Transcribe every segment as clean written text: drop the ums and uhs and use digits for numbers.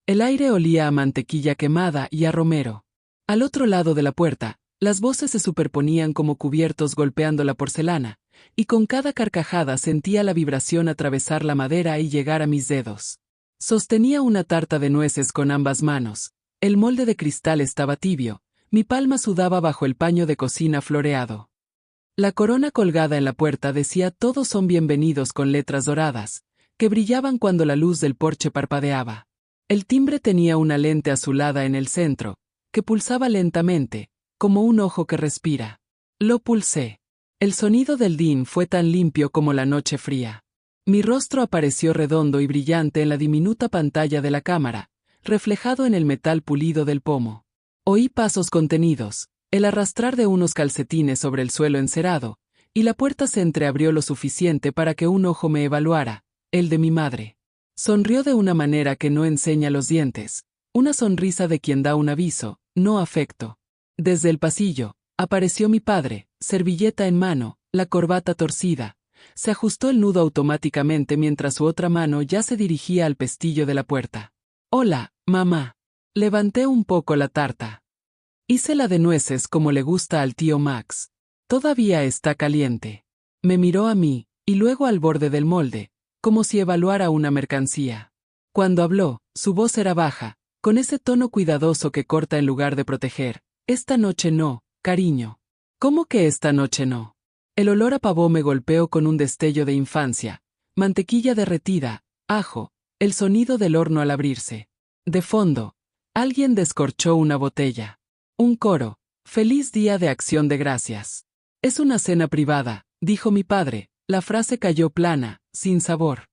El aire olía a mantequilla quemada y a romero. Al otro lado de la puerta, las voces se superponían como cubiertos golpeando la porcelana, y con cada carcajada sentía la vibración atravesar la madera y llegar a mis dedos. Sostenía una tarta de nueces con ambas manos. El molde de cristal estaba tibio, mi palma sudaba bajo el paño de cocina floreado. La corona colgada en la puerta decía "Todos son bienvenidos" con letras doradas, que brillaban cuando la luz del porche parpadeaba. El timbre tenía una lente azulada en el centro, que pulsaba lentamente, como un ojo que respira. Lo pulsé. El sonido del din fue tan limpio como la noche fría. Mi rostro apareció redondo y brillante en la diminuta pantalla de la cámara, reflejado en el metal pulido del pomo. Oí pasos contenidos, el arrastrar de unos calcetines sobre el suelo encerado, y la puerta se entreabrió lo suficiente para que un ojo me evaluara, el de mi madre. Sonrió de una manera que no enseña los dientes, una sonrisa de quien da un aviso, no afecto. Desde el pasillo, apareció mi padre, servilleta en mano, la corbata torcida. Se ajustó el nudo automáticamente mientras su otra mano ya se dirigía al pestillo de la puerta. «Hola, mamá». Levanté un poco la tarta. Hice la de nueces como le gusta al tío Max. «Todavía está caliente». Me miró a mí, y luego al borde del molde, como si evaluara una mercancía. Cuando habló, su voz era baja, con ese tono cuidadoso que corta en lugar de proteger. «Esta noche no, cariño». «¿Cómo que esta noche no?» El olor a pavó me golpeó con un destello de infancia. Mantequilla derretida, ajo, el sonido del horno al abrirse. De fondo, alguien descorchó una botella. Un coro. «Feliz día de Acción de Gracias». «Es una cena privada», dijo mi padre. La frase cayó plana, sin sabor.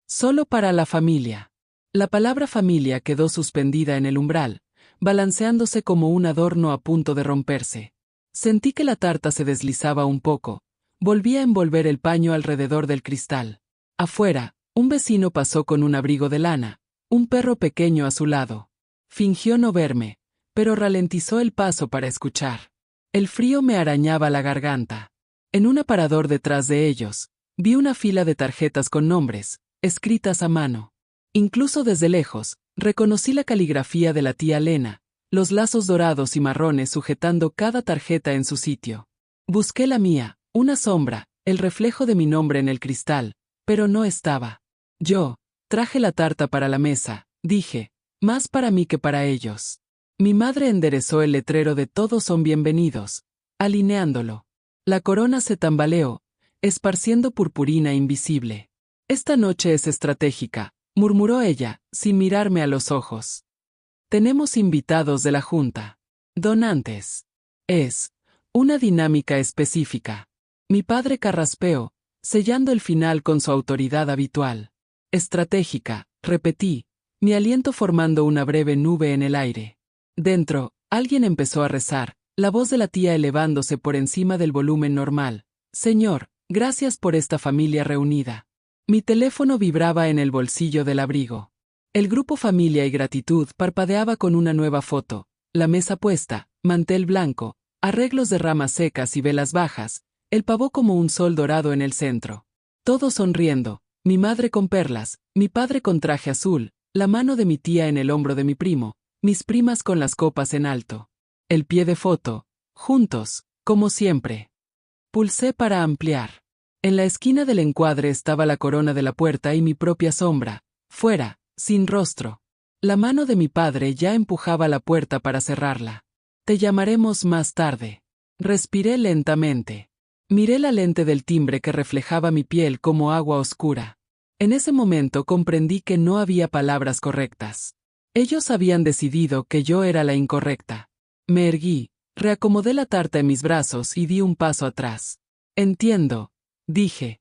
«Solo para la familia». La palabra familia quedó suspendida en el umbral, balanceándose como un adorno a punto de romperse. Sentí que la tarta se deslizaba un poco. Volví a envolver el paño alrededor del cristal. Afuera, un vecino pasó con un abrigo de lana, un perro pequeño a su lado. Fingió no verme, pero ralentizó el paso para escuchar. El frío me arañaba la garganta. En un aparador detrás de ellos, vi una fila de tarjetas con nombres, escritas a mano. Incluso desde lejos, reconocí la caligrafía de la tía Lena, los lazos dorados y marrones sujetando cada tarjeta en su sitio. Busqué la mía, una sombra, el reflejo de mi nombre en el cristal, pero no estaba. Yo traje la tarta para la mesa, dije, más para mí que para ellos. Mi madre enderezó el letrero de «Todos son bienvenidos», alineándolo. La corona se tambaleó, esparciendo purpurina invisible. «Esta noche es estratégica», murmuró ella, sin mirarme a los ojos. «Tenemos invitados de la Junta. Donantes. Es una dinámica específica». Mi padre carraspeó, sellando el final con su autoridad habitual. «Estratégica», repetí, mi aliento formando una breve nube en el aire. Dentro, alguien empezó a rezar, la voz de la tía elevándose por encima del volumen normal. «Señor, gracias por esta familia reunida». Mi teléfono vibraba en el bolsillo del abrigo. El grupo Familia y Gratitud parpadeaba con una nueva foto, la mesa puesta, mantel blanco, arreglos de ramas secas y velas bajas, el pavó como un sol dorado en el centro. Todos sonriendo, mi madre con perlas, mi padre con traje azul, la mano de mi tía en el hombro de mi primo, mis primas con las copas en alto. El pie de foto, juntos, como siempre. Pulsé para ampliar. En la esquina del encuadre estaba la corona de la puerta y mi propia sombra, fuera, sin rostro. La mano de mi padre ya empujaba la puerta para cerrarla. «Te llamaremos más tarde». Respiré lentamente. Miré la lente del timbre que reflejaba mi piel como agua oscura. En ese momento comprendí que no había palabras correctas. Ellos habían decidido que yo era la incorrecta. Me erguí, reacomodé la tarta en mis brazos y di un paso atrás. «Entiendo», dije.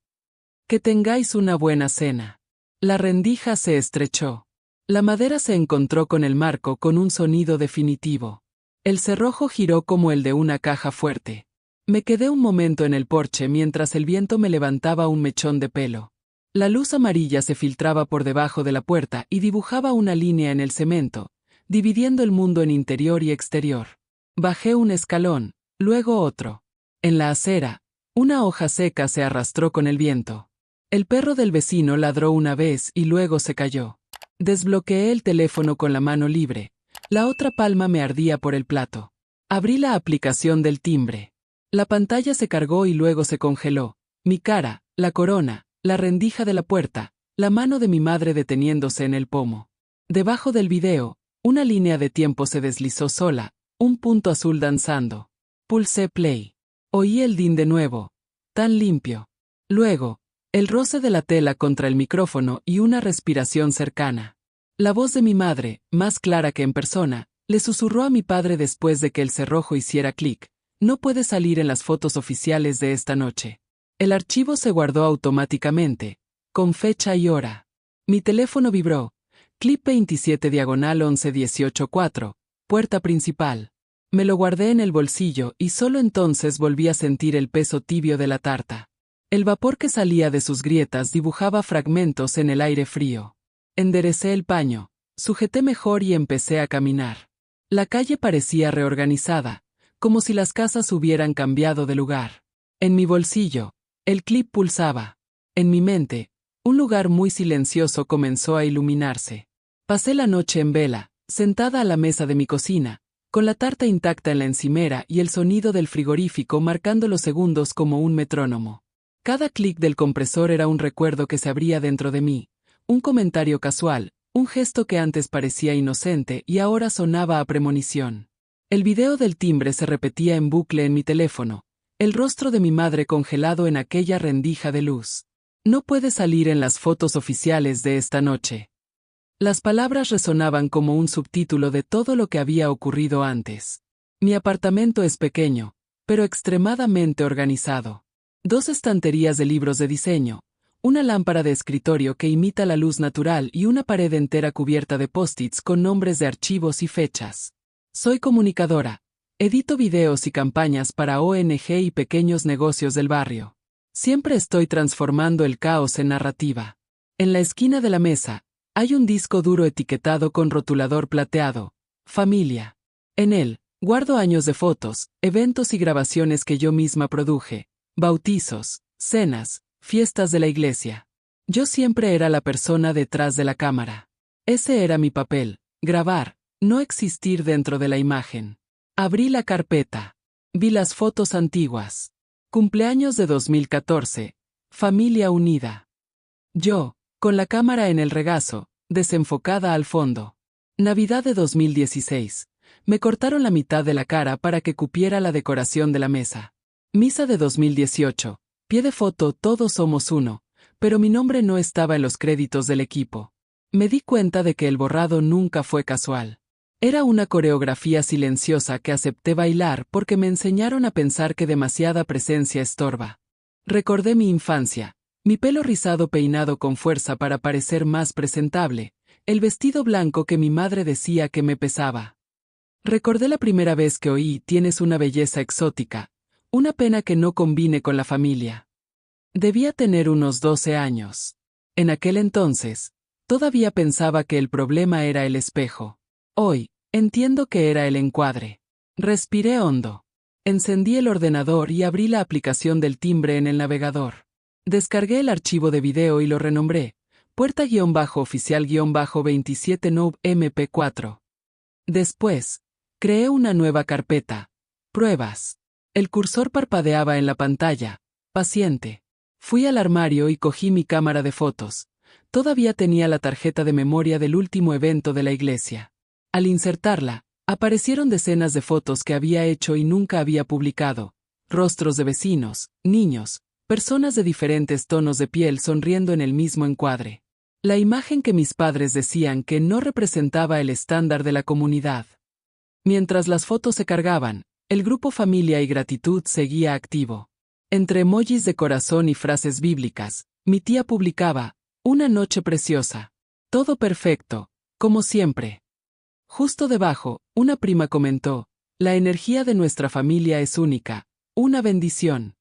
«Que tengáis una buena cena». La rendija se estrechó. La madera se encontró con el marco con un sonido definitivo. El cerrojo giró como el de una caja fuerte. Me quedé un momento en el porche mientras el viento me levantaba un mechón de pelo. La luz amarilla se filtraba por debajo de la puerta y dibujaba una línea en el cemento, dividiendo el mundo en interior y exterior. Bajé un escalón, luego otro. En la acera, una hoja seca se arrastró con el viento. El perro del vecino ladró una vez y luego se cayó. Desbloqueé el teléfono con la mano libre. La otra palma me ardía por el plato. Abrí la aplicación del timbre. La pantalla se cargó y luego se congeló. Mi cara, la corona, la rendija de la puerta, la mano de mi madre deteniéndose en el pomo. Debajo del video, una línea de tiempo se deslizó sola, un punto azul danzando. Pulsé play. Oí el din de nuevo. Tan limpio. Luego, el roce de la tela contra el micrófono y una respiración cercana. La voz de mi madre, más clara que en persona, le susurró a mi padre después de que el cerrojo hiciera clic. No puede salir en las fotos oficiales de esta noche. El archivo se guardó automáticamente, con fecha y hora. Mi teléfono vibró. Clip 27 diagonal 11-18-4, puerta principal. Me lo guardé en el bolsillo y solo entonces volví a sentir el peso tibio de la tarta. El vapor que salía de sus grietas dibujaba fragmentos en el aire frío. Enderecé el paño, sujeté mejor y empecé a caminar. La calle parecía reorganizada, como si las casas hubieran cambiado de lugar. En mi bolsillo, el clip pulsaba. En mi mente, un lugar muy silencioso comenzó a iluminarse. Pasé la noche en vela, sentada a la mesa de mi cocina, con la tarta intacta en la encimera y el sonido del frigorífico marcando los segundos como un metrónomo. Cada clic del compresor era un recuerdo que se abría dentro de mí, un comentario casual, un gesto que antes parecía inocente y ahora sonaba a premonición. El video del timbre se repetía en bucle en mi teléfono, el rostro de mi madre congelado en aquella rendija de luz. No puede salir en las fotos oficiales de esta noche. Las palabras resonaban como un subtítulo de todo lo que había ocurrido antes. Mi apartamento es pequeño, pero extremadamente organizado. 2 estanterías de libros de diseño, una lámpara de escritorio que imita la luz natural y una pared entera cubierta de post-its con nombres de archivos y fechas. Soy comunicadora. Edito videos y campañas para ONG y pequeños negocios del barrio. Siempre estoy transformando el caos en narrativa. En la esquina de la mesa, hay un disco duro etiquetado con rotulador plateado. Familia. En él, guardo años de fotos, eventos y grabaciones que yo misma produje. Bautizos, cenas, fiestas de la iglesia. Yo siempre era la persona detrás de la cámara. Ese era mi papel, grabar, no existir dentro de la imagen. Abrí la carpeta. Vi las fotos antiguas. Cumpleaños de 2014. Familia unida. Yo, con la cámara en el regazo, desenfocada al fondo. Navidad de 2016. Me cortaron la mitad de la cara para que cupiera la decoración de la mesa. Misa de 2018. Pie de foto Todos somos uno, pero mi nombre no estaba en los créditos del equipo. Me di cuenta de que el borrado nunca fue casual. Era una coreografía silenciosa que acepté bailar porque me enseñaron a pensar que demasiada presencia estorba. Recordé mi infancia, mi pelo rizado peinado con fuerza para parecer más presentable, el vestido blanco que mi madre decía que me pesaba. Recordé la primera vez que oí «Tienes una belleza exótica». Una pena que no combine con la familia. Debía tener unos 12 años. En aquel entonces, todavía pensaba que el problema era el espejo. Hoy, entiendo que era el encuadre. Respiré hondo. Encendí el ordenador y abrí la aplicación del timbre en el navegador. Descargué el archivo de video y lo renombré. Puerta-oficial-27 Noob MP4. Después, creé una nueva carpeta. Pruebas. El cursor parpadeaba en la pantalla. Paciente. Fui al armario y cogí mi cámara de fotos. Todavía tenía la tarjeta de memoria del último evento de la iglesia. Al insertarla, aparecieron decenas de fotos que había hecho y nunca había publicado. Rostros de vecinos, niños, personas de diferentes tonos de piel sonriendo en el mismo encuadre. La imagen que mis padres decían que no representaba el estándar de la comunidad. Mientras las fotos se cargaban, el grupo Familia y Gratitud seguía activo. Entre emojis de corazón y frases bíblicas, mi tía publicaba, «Una noche preciosa. Todo perfecto, como siempre». Justo debajo, una prima comentó, «La energía de nuestra familia es única, una bendición».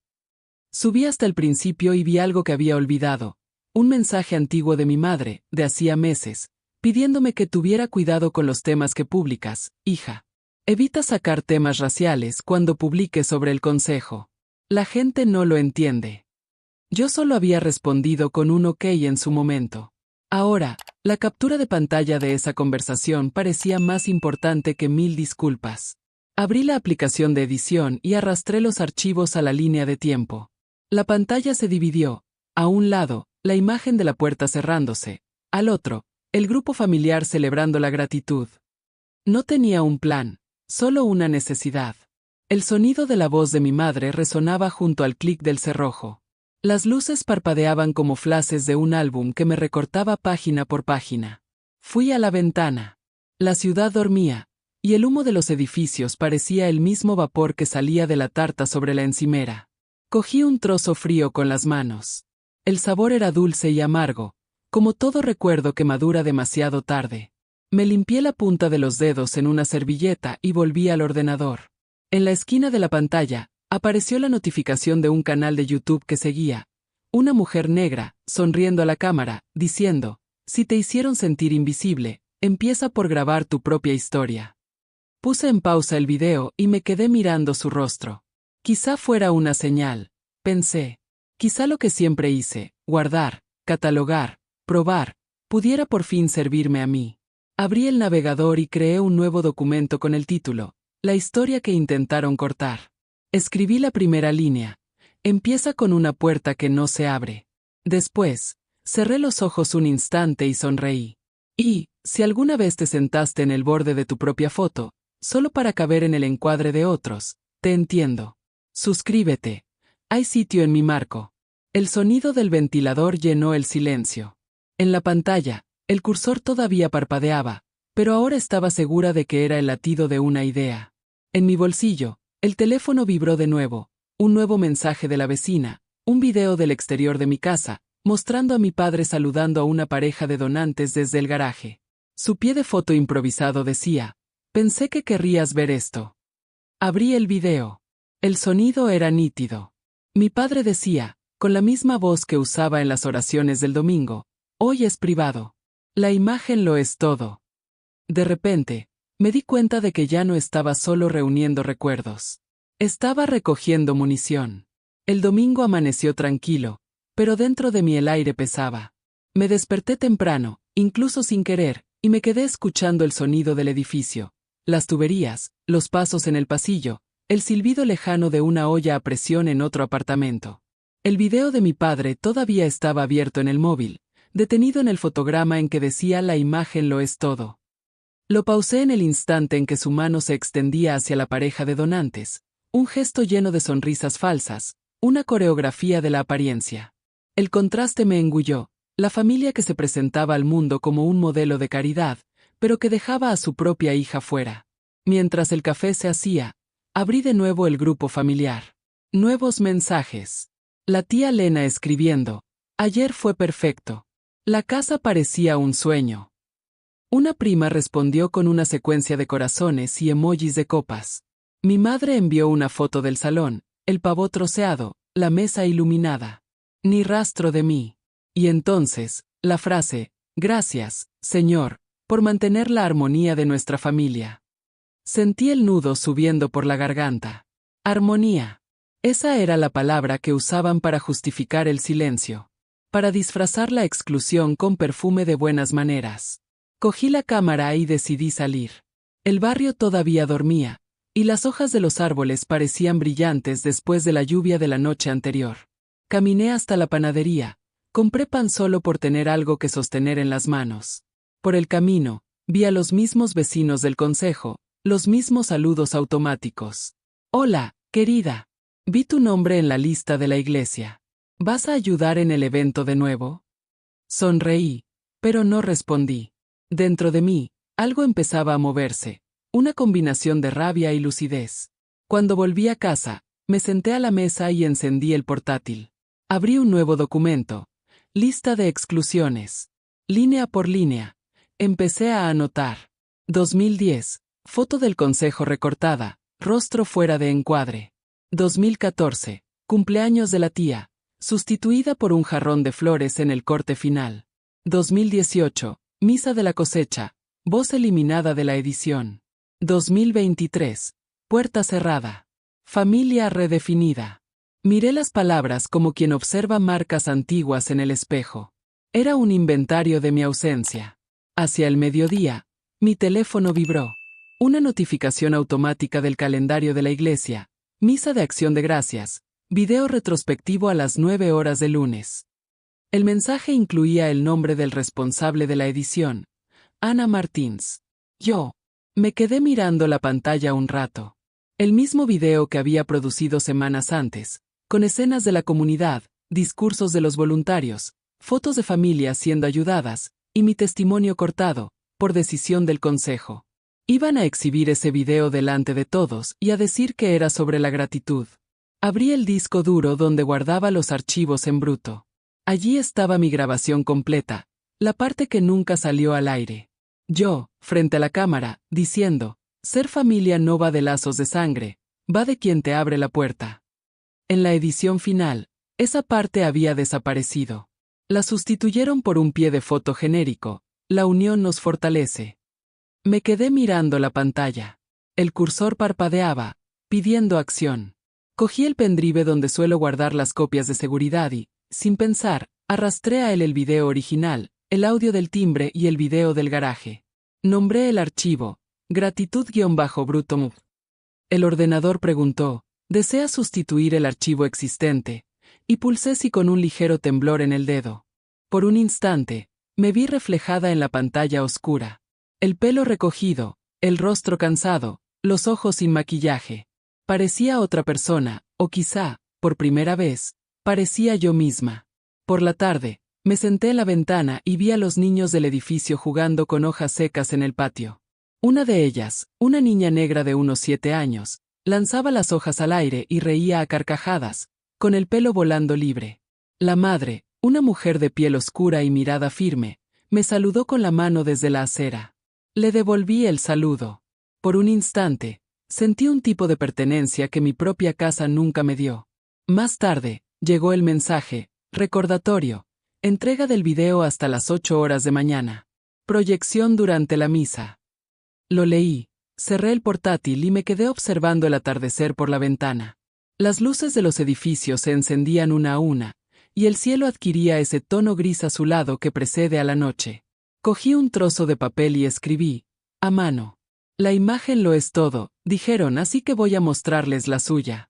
Subí hasta el principio y vi algo que había olvidado, un mensaje antiguo de mi madre, de hacía meses, pidiéndome que tuviera cuidado con los temas que publicas, hija. Evita sacar temas raciales cuando publiques sobre el consejo. La gente no lo entiende. Yo solo había respondido con un ok en su momento. Ahora, La captura de pantalla de esa conversación parecía más importante que 1000 disculpas. Abrí la aplicación de edición y arrastré los archivos a la línea de tiempo. La pantalla se dividió. A un lado, la imagen de la puerta cerrándose. Al otro, el grupo familiar celebrando la gratitud. No tenía un plan, solo una necesidad. El sonido de la voz de mi madre resonaba junto al clic del cerrojo. Las luces parpadeaban como flashes de un álbum que me recortaba página por página. Fui a la ventana. La ciudad dormía, y el humo de los edificios parecía el mismo vapor que salía de la tarta sobre la encimera. Cogí un trozo frío con las manos. El sabor era dulce y amargo, como todo recuerdo que madura demasiado tarde. Me limpié la punta de los dedos en una servilleta y volví al ordenador. En la esquina de la pantalla, apareció la notificación de un canal de YouTube que seguía. Una mujer negra, sonriendo a la cámara, diciendo, si te hicieron sentir invisible, empieza por grabar tu propia historia. Puse en pausa el video y me quedé mirando su rostro. Quizá fuera una señal, pensé. Quizá lo que siempre hice, guardar, catalogar, probar, pudiera por fin servirme a mí. Abrí el navegador y creé un nuevo documento con el título, La historia que intentaron cortar. Escribí la primera línea. Empieza con una puerta que no se abre. Después, cerré los ojos un instante y sonreí. Y, si alguna vez te sentaste en el borde de tu propia foto, solo para caber en el encuadre de otros, te entiendo. Suscríbete. Hay sitio en mi marco. El sonido del ventilador llenó el silencio. En la pantalla, el cursor todavía parpadeaba, pero ahora estaba segura de que era el latido de una idea. En mi bolsillo, el teléfono vibró de nuevo, un nuevo mensaje de la vecina, un video del exterior de mi casa, mostrando a mi padre saludando a una pareja de donantes desde el garaje. Su pie de foto improvisado decía, pensé que querrías ver esto. Abrí el video. El sonido era nítido. Mi padre decía, con la misma voz que usaba en las oraciones del domingo, hoy es privado. La imagen lo es todo. De repente, me di cuenta de que ya no estaba solo reuniendo recuerdos. Estaba recogiendo munición. El domingo amaneció tranquilo, pero dentro de mí el aire pesaba. Me desperté temprano, incluso sin querer, y me quedé escuchando el sonido del edificio, las tuberías, los pasos en el pasillo, el silbido lejano de una olla a presión en otro apartamento. El video de mi padre todavía estaba abierto en el móvil, detenido en el fotograma en que decía la imagen lo es todo. Lo pausé en el instante en que su mano se extendía hacia la pareja de donantes, un gesto lleno de sonrisas falsas, una coreografía de la apariencia. El contraste me engulló, la familia que se presentaba al mundo como un modelo de caridad, pero que dejaba a su propia hija fuera. Mientras el café se hacía, abrí de nuevo el grupo familiar. Nuevos mensajes. La tía Lena escribiendo, ayer fue perfecto. La casa parecía un sueño. Una prima respondió con una secuencia de corazones y emojis de copas. Mi madre envió una foto del salón, el pavó troceado, la mesa iluminada. Ni rastro de mí. Y entonces, la frase, gracias, Señor, por mantener la armonía de nuestra familia. Sentí el nudo subiendo por la garganta. Armonía. Esa era la palabra que usaban para justificar el silencio. Para disfrazar la exclusión con perfume de buenas maneras. Cogí la cámara y decidí salir. El barrio todavía dormía, y las hojas de los árboles parecían brillantes después de la lluvia de la noche anterior. Caminé hasta la panadería, compré pan solo por tener algo que sostener en las manos. Por el camino, vi a los mismos vecinos del concejo, los mismos saludos automáticos. Hola, querida. Vi tu nombre en la lista de la iglesia. ¿Vas a ayudar en el evento de nuevo? Sonreí, pero no respondí. Dentro de mí, algo empezaba a moverse, una combinación de rabia y lucidez. Cuando volví a casa, me senté a la mesa y encendí el portátil. Abrí un nuevo documento. Lista de exclusiones. Línea por línea. Empecé a anotar. 2010. Foto del consejo recortada. Rostro fuera de encuadre. 2014. Cumpleaños de la tía. Sustituida por un jarrón de flores en el corte final. 2018. Misa de la cosecha. Voz eliminada de la edición. 2023. Puerta cerrada. Familia redefinida. Miré las palabras como quien observa marcas antiguas en el espejo. Era un inventario de mi ausencia. Hacia el mediodía, mi teléfono vibró. Una notificación automática del calendario de la iglesia, misa de acción de gracias, video retrospectivo a las 9 horas de lunes. El mensaje incluía el nombre del responsable de la edición, Ana Martins. Yo me quedé mirando la pantalla un rato. El mismo video que había producido semanas antes, con escenas de la comunidad, discursos de los voluntarios, fotos de familias siendo ayudadas, y mi testimonio cortado, por decisión del consejo. Iban a exhibir ese video delante de todos y a decir que era sobre la gratitud. Abrí el disco duro donde guardaba los archivos en bruto. Allí estaba mi grabación completa, la parte que nunca salió al aire. Yo, frente a la cámara, diciendo, ser familia no va de lazos de sangre, va de quien te abre la puerta. En la edición final, esa parte había desaparecido. La sustituyeron por un pie de foto genérico, la unión nos fortalece. Me quedé mirando la pantalla. El cursor parpadeaba, pidiendo acción. Cogí el pendrive donde suelo guardar las copias de seguridad y, sin pensar, arrastré a él el video original, el audio del timbre y el video del garaje. Nombré el archivo, gratitud-bruto. El ordenador preguntó, ¿desea sustituir el archivo existente? Y pulsé sí con un ligero temblor en el dedo. Por un instante, me vi reflejada en la pantalla oscura. El pelo recogido, el rostro cansado, los ojos sin maquillaje. Parecía otra persona, o quizá, por primera vez, parecía yo misma. Por la tarde, me senté en la ventana y vi a los niños del edificio jugando con hojas secas en el patio. Una de ellas, una niña negra de unos 7 años, lanzaba las hojas al aire y reía a carcajadas, con el pelo volando libre. La madre, una mujer de piel oscura y mirada firme, me saludó con la mano desde la acera. Le devolví el saludo. Por un instante, sentí un tipo de pertenencia que mi propia casa nunca me dio. Más tarde, llegó el mensaje, recordatorio, entrega del video hasta las 8 horas de mañana. Proyección durante la misa. Lo leí, cerré el portátil y me quedé observando el atardecer por la ventana. Las luces de los edificios se encendían una a una, y el cielo adquiría ese tono gris azulado que precede a la noche. Cogí un trozo de papel y escribí, a mano. La imagen lo es todo, dijeron, así que voy a mostrarles la suya.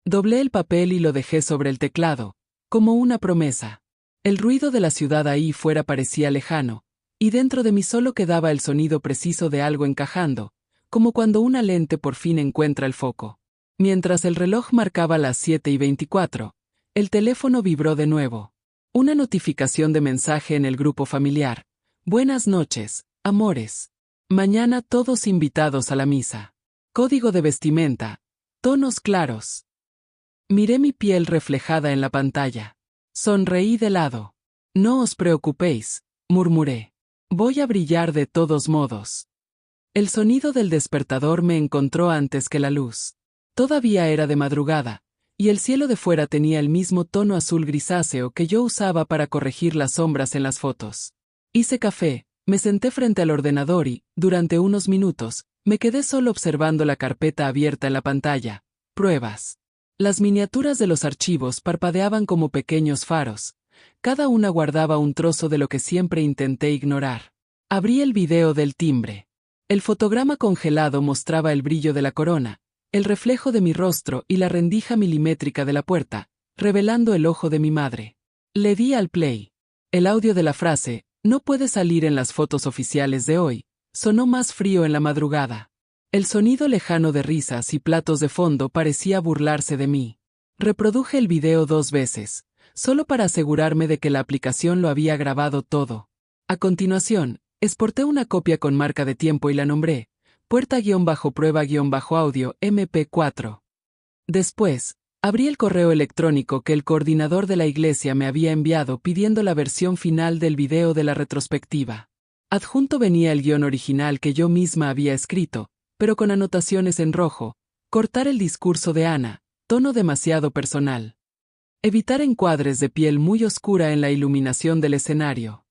Doblé el papel y lo dejé sobre el teclado, como una promesa. El ruido de la ciudad ahí fuera parecía lejano, y dentro de mí solo quedaba el sonido preciso de algo encajando, como cuando una lente por fin encuentra el foco. Mientras el reloj marcaba las 7:24, el teléfono vibró de nuevo. Una notificación de mensaje en el grupo familiar. Buenas noches, amores. Mañana todos invitados a la misa. Código de vestimenta. Tonos claros. Miré mi piel reflejada en la pantalla. Sonreí de lado. No os preocupéis, murmuré. Voy a brillar de todos modos. El sonido del despertador me encontró antes que la luz. Todavía era de madrugada, y el cielo de fuera tenía el mismo tono azul grisáceo que yo usaba para corregir las sombras en las fotos. Hice café, me senté frente al ordenador y, durante unos minutos, me quedé solo observando la carpeta abierta en la pantalla. Pruebas. Las miniaturas de los archivos parpadeaban como pequeños faros. Cada una guardaba un trozo de lo que siempre intenté ignorar. Abrí el video del timbre. El fotograma congelado mostraba el brillo de la corona, el reflejo de mi rostro y la rendija milimétrica de la puerta, revelando el ojo de mi madre. Le di al play. El audio de la frase, no puede salir en las fotos oficiales de hoy, sonó más frío en la madrugada. El sonido lejano de risas y platos de fondo parecía burlarse de mí. Reproduje el video 2 veces, solo para asegurarme de que la aplicación lo había grabado todo. A continuación, exporté una copia con marca de tiempo y la nombré, puerta-prueba-audio MP4. Después, abrí el correo electrónico que el coordinador de la iglesia me había enviado pidiendo la versión final del video de la retrospectiva. Adjunto venía el guión original que yo misma había escrito, pero con anotaciones en rojo, cortar el discurso de Ana, tono demasiado personal. Evitar encuadres de piel muy oscura en la iluminación del escenario.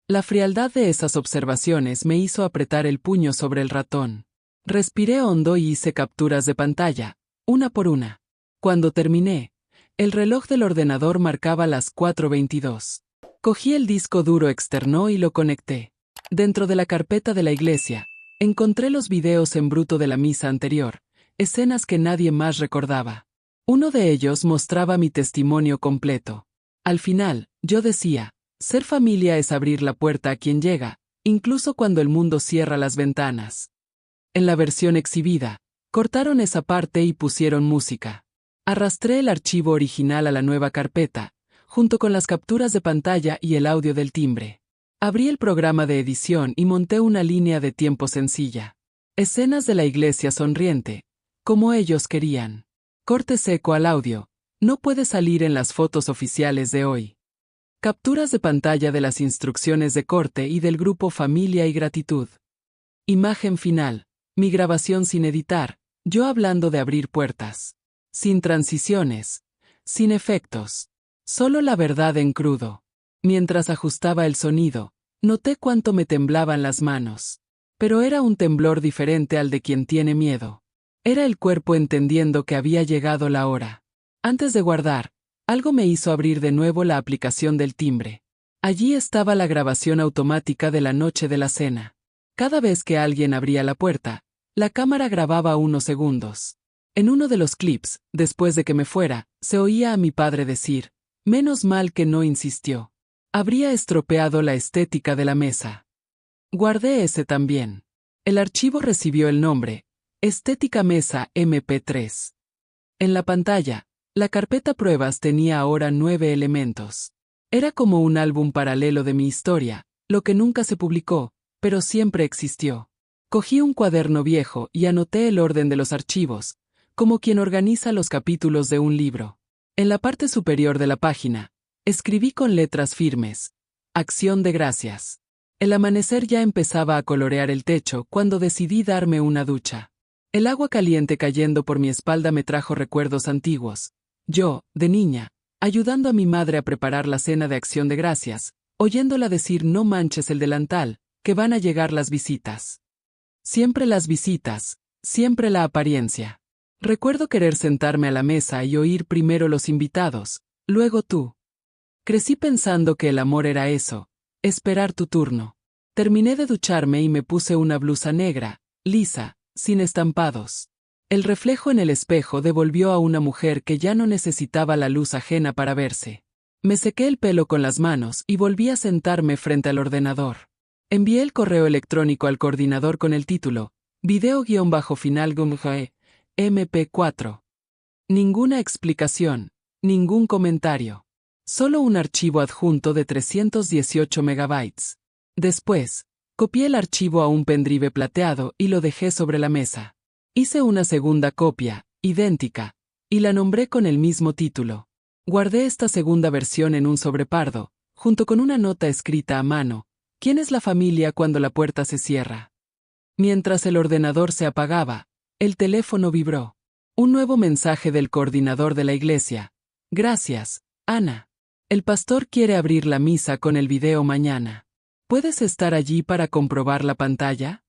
La frialdad de esas observaciones me hizo apretar el puño sobre el ratón. Respiré hondo y hice capturas de pantalla, una por una. Cuando terminé, el reloj del ordenador marcaba las 4:22. Cogí el disco duro externo y lo conecté. Dentro de la carpeta de la iglesia, encontré los videos en bruto de la misa anterior, escenas que nadie más recordaba. Uno de ellos mostraba mi testimonio completo. Al final, yo decía, ser familia es abrir la puerta a quien llega, incluso cuando el mundo cierra las ventanas. En la versión exhibida, cortaron esa parte y pusieron música. Arrastré el archivo original a la nueva carpeta, junto con las capturas de pantalla y el audio del timbre. Abrí el programa de edición y monté una línea de tiempo sencilla. Escenas de la iglesia sonriente, como ellos querían. Corte seco al audio, no puede salir en las fotos oficiales de hoy. Capturas de pantalla de las instrucciones de corte y del grupo Familia y Gratitud. Imagen final, mi grabación sin editar, yo hablando de abrir puertas. Sin transiciones, sin efectos. Solo la verdad en crudo. Mientras ajustaba el sonido, noté cuánto me temblaban las manos. Pero era un temblor diferente al de quien tiene miedo. Era el cuerpo entendiendo que había llegado la hora. Antes de guardar, algo me hizo abrir de nuevo la aplicación del timbre. Allí estaba la grabación automática de la noche de la cena. Cada vez que alguien abría la puerta, la cámara grababa unos segundos. En uno de los clips, después de que me fuera, se oía a mi padre decir, menos mal que no insistió. Habría estropeado la estética de la mesa. Guardé ese también. El archivo recibió el nombre, Estética Mesa MP3. En la pantalla, la carpeta pruebas tenía ahora 9 elementos. Era como un álbum paralelo de mi historia, lo que nunca se publicó, pero siempre existió. Cogí un cuaderno viejo y anoté el orden de los archivos, como quien organiza los capítulos de un libro. En la parte superior de la página, escribí con letras firmes, Acción de Gracias. El amanecer ya empezaba a colorear el techo cuando decidí darme una ducha. El agua caliente cayendo por mi espalda me trajo recuerdos antiguos. Yo, de niña, ayudando a mi madre a preparar la cena de Acción de Gracias, oyéndola decir no manches el delantal, que van a llegar las visitas. Siempre las visitas, siempre la apariencia. Recuerdo querer sentarme a la mesa y oír primero los invitados, luego tú. Crecí pensando que el amor era eso, esperar tu turno. Terminé de ducharme y me puse una blusa negra, lisa, sin estampados. El reflejo en el espejo devolvió a una mujer que ya no necesitaba la luz ajena para verse. Me sequé el pelo con las manos y volví a sentarme frente al ordenador. Envié el correo electrónico al coordinador con el título, video-final MP4. Ninguna explicación, ningún comentario. Solo un archivo adjunto de 318 megabytes. Después, copié el archivo a un pendrive plateado y lo dejé sobre la mesa. Hice una segunda copia, idéntica, y la nombré con el mismo título. Guardé esta segunda versión en un sobrepardo, junto con una nota escrita a mano. ¿Quién es la familia cuando la puerta se cierra? Mientras el ordenador se apagaba, el teléfono vibró. Un nuevo mensaje del coordinador de la iglesia. Gracias, Ana. El pastor quiere abrir la misa con el video mañana. ¿Puedes estar allí para comprobar la pantalla?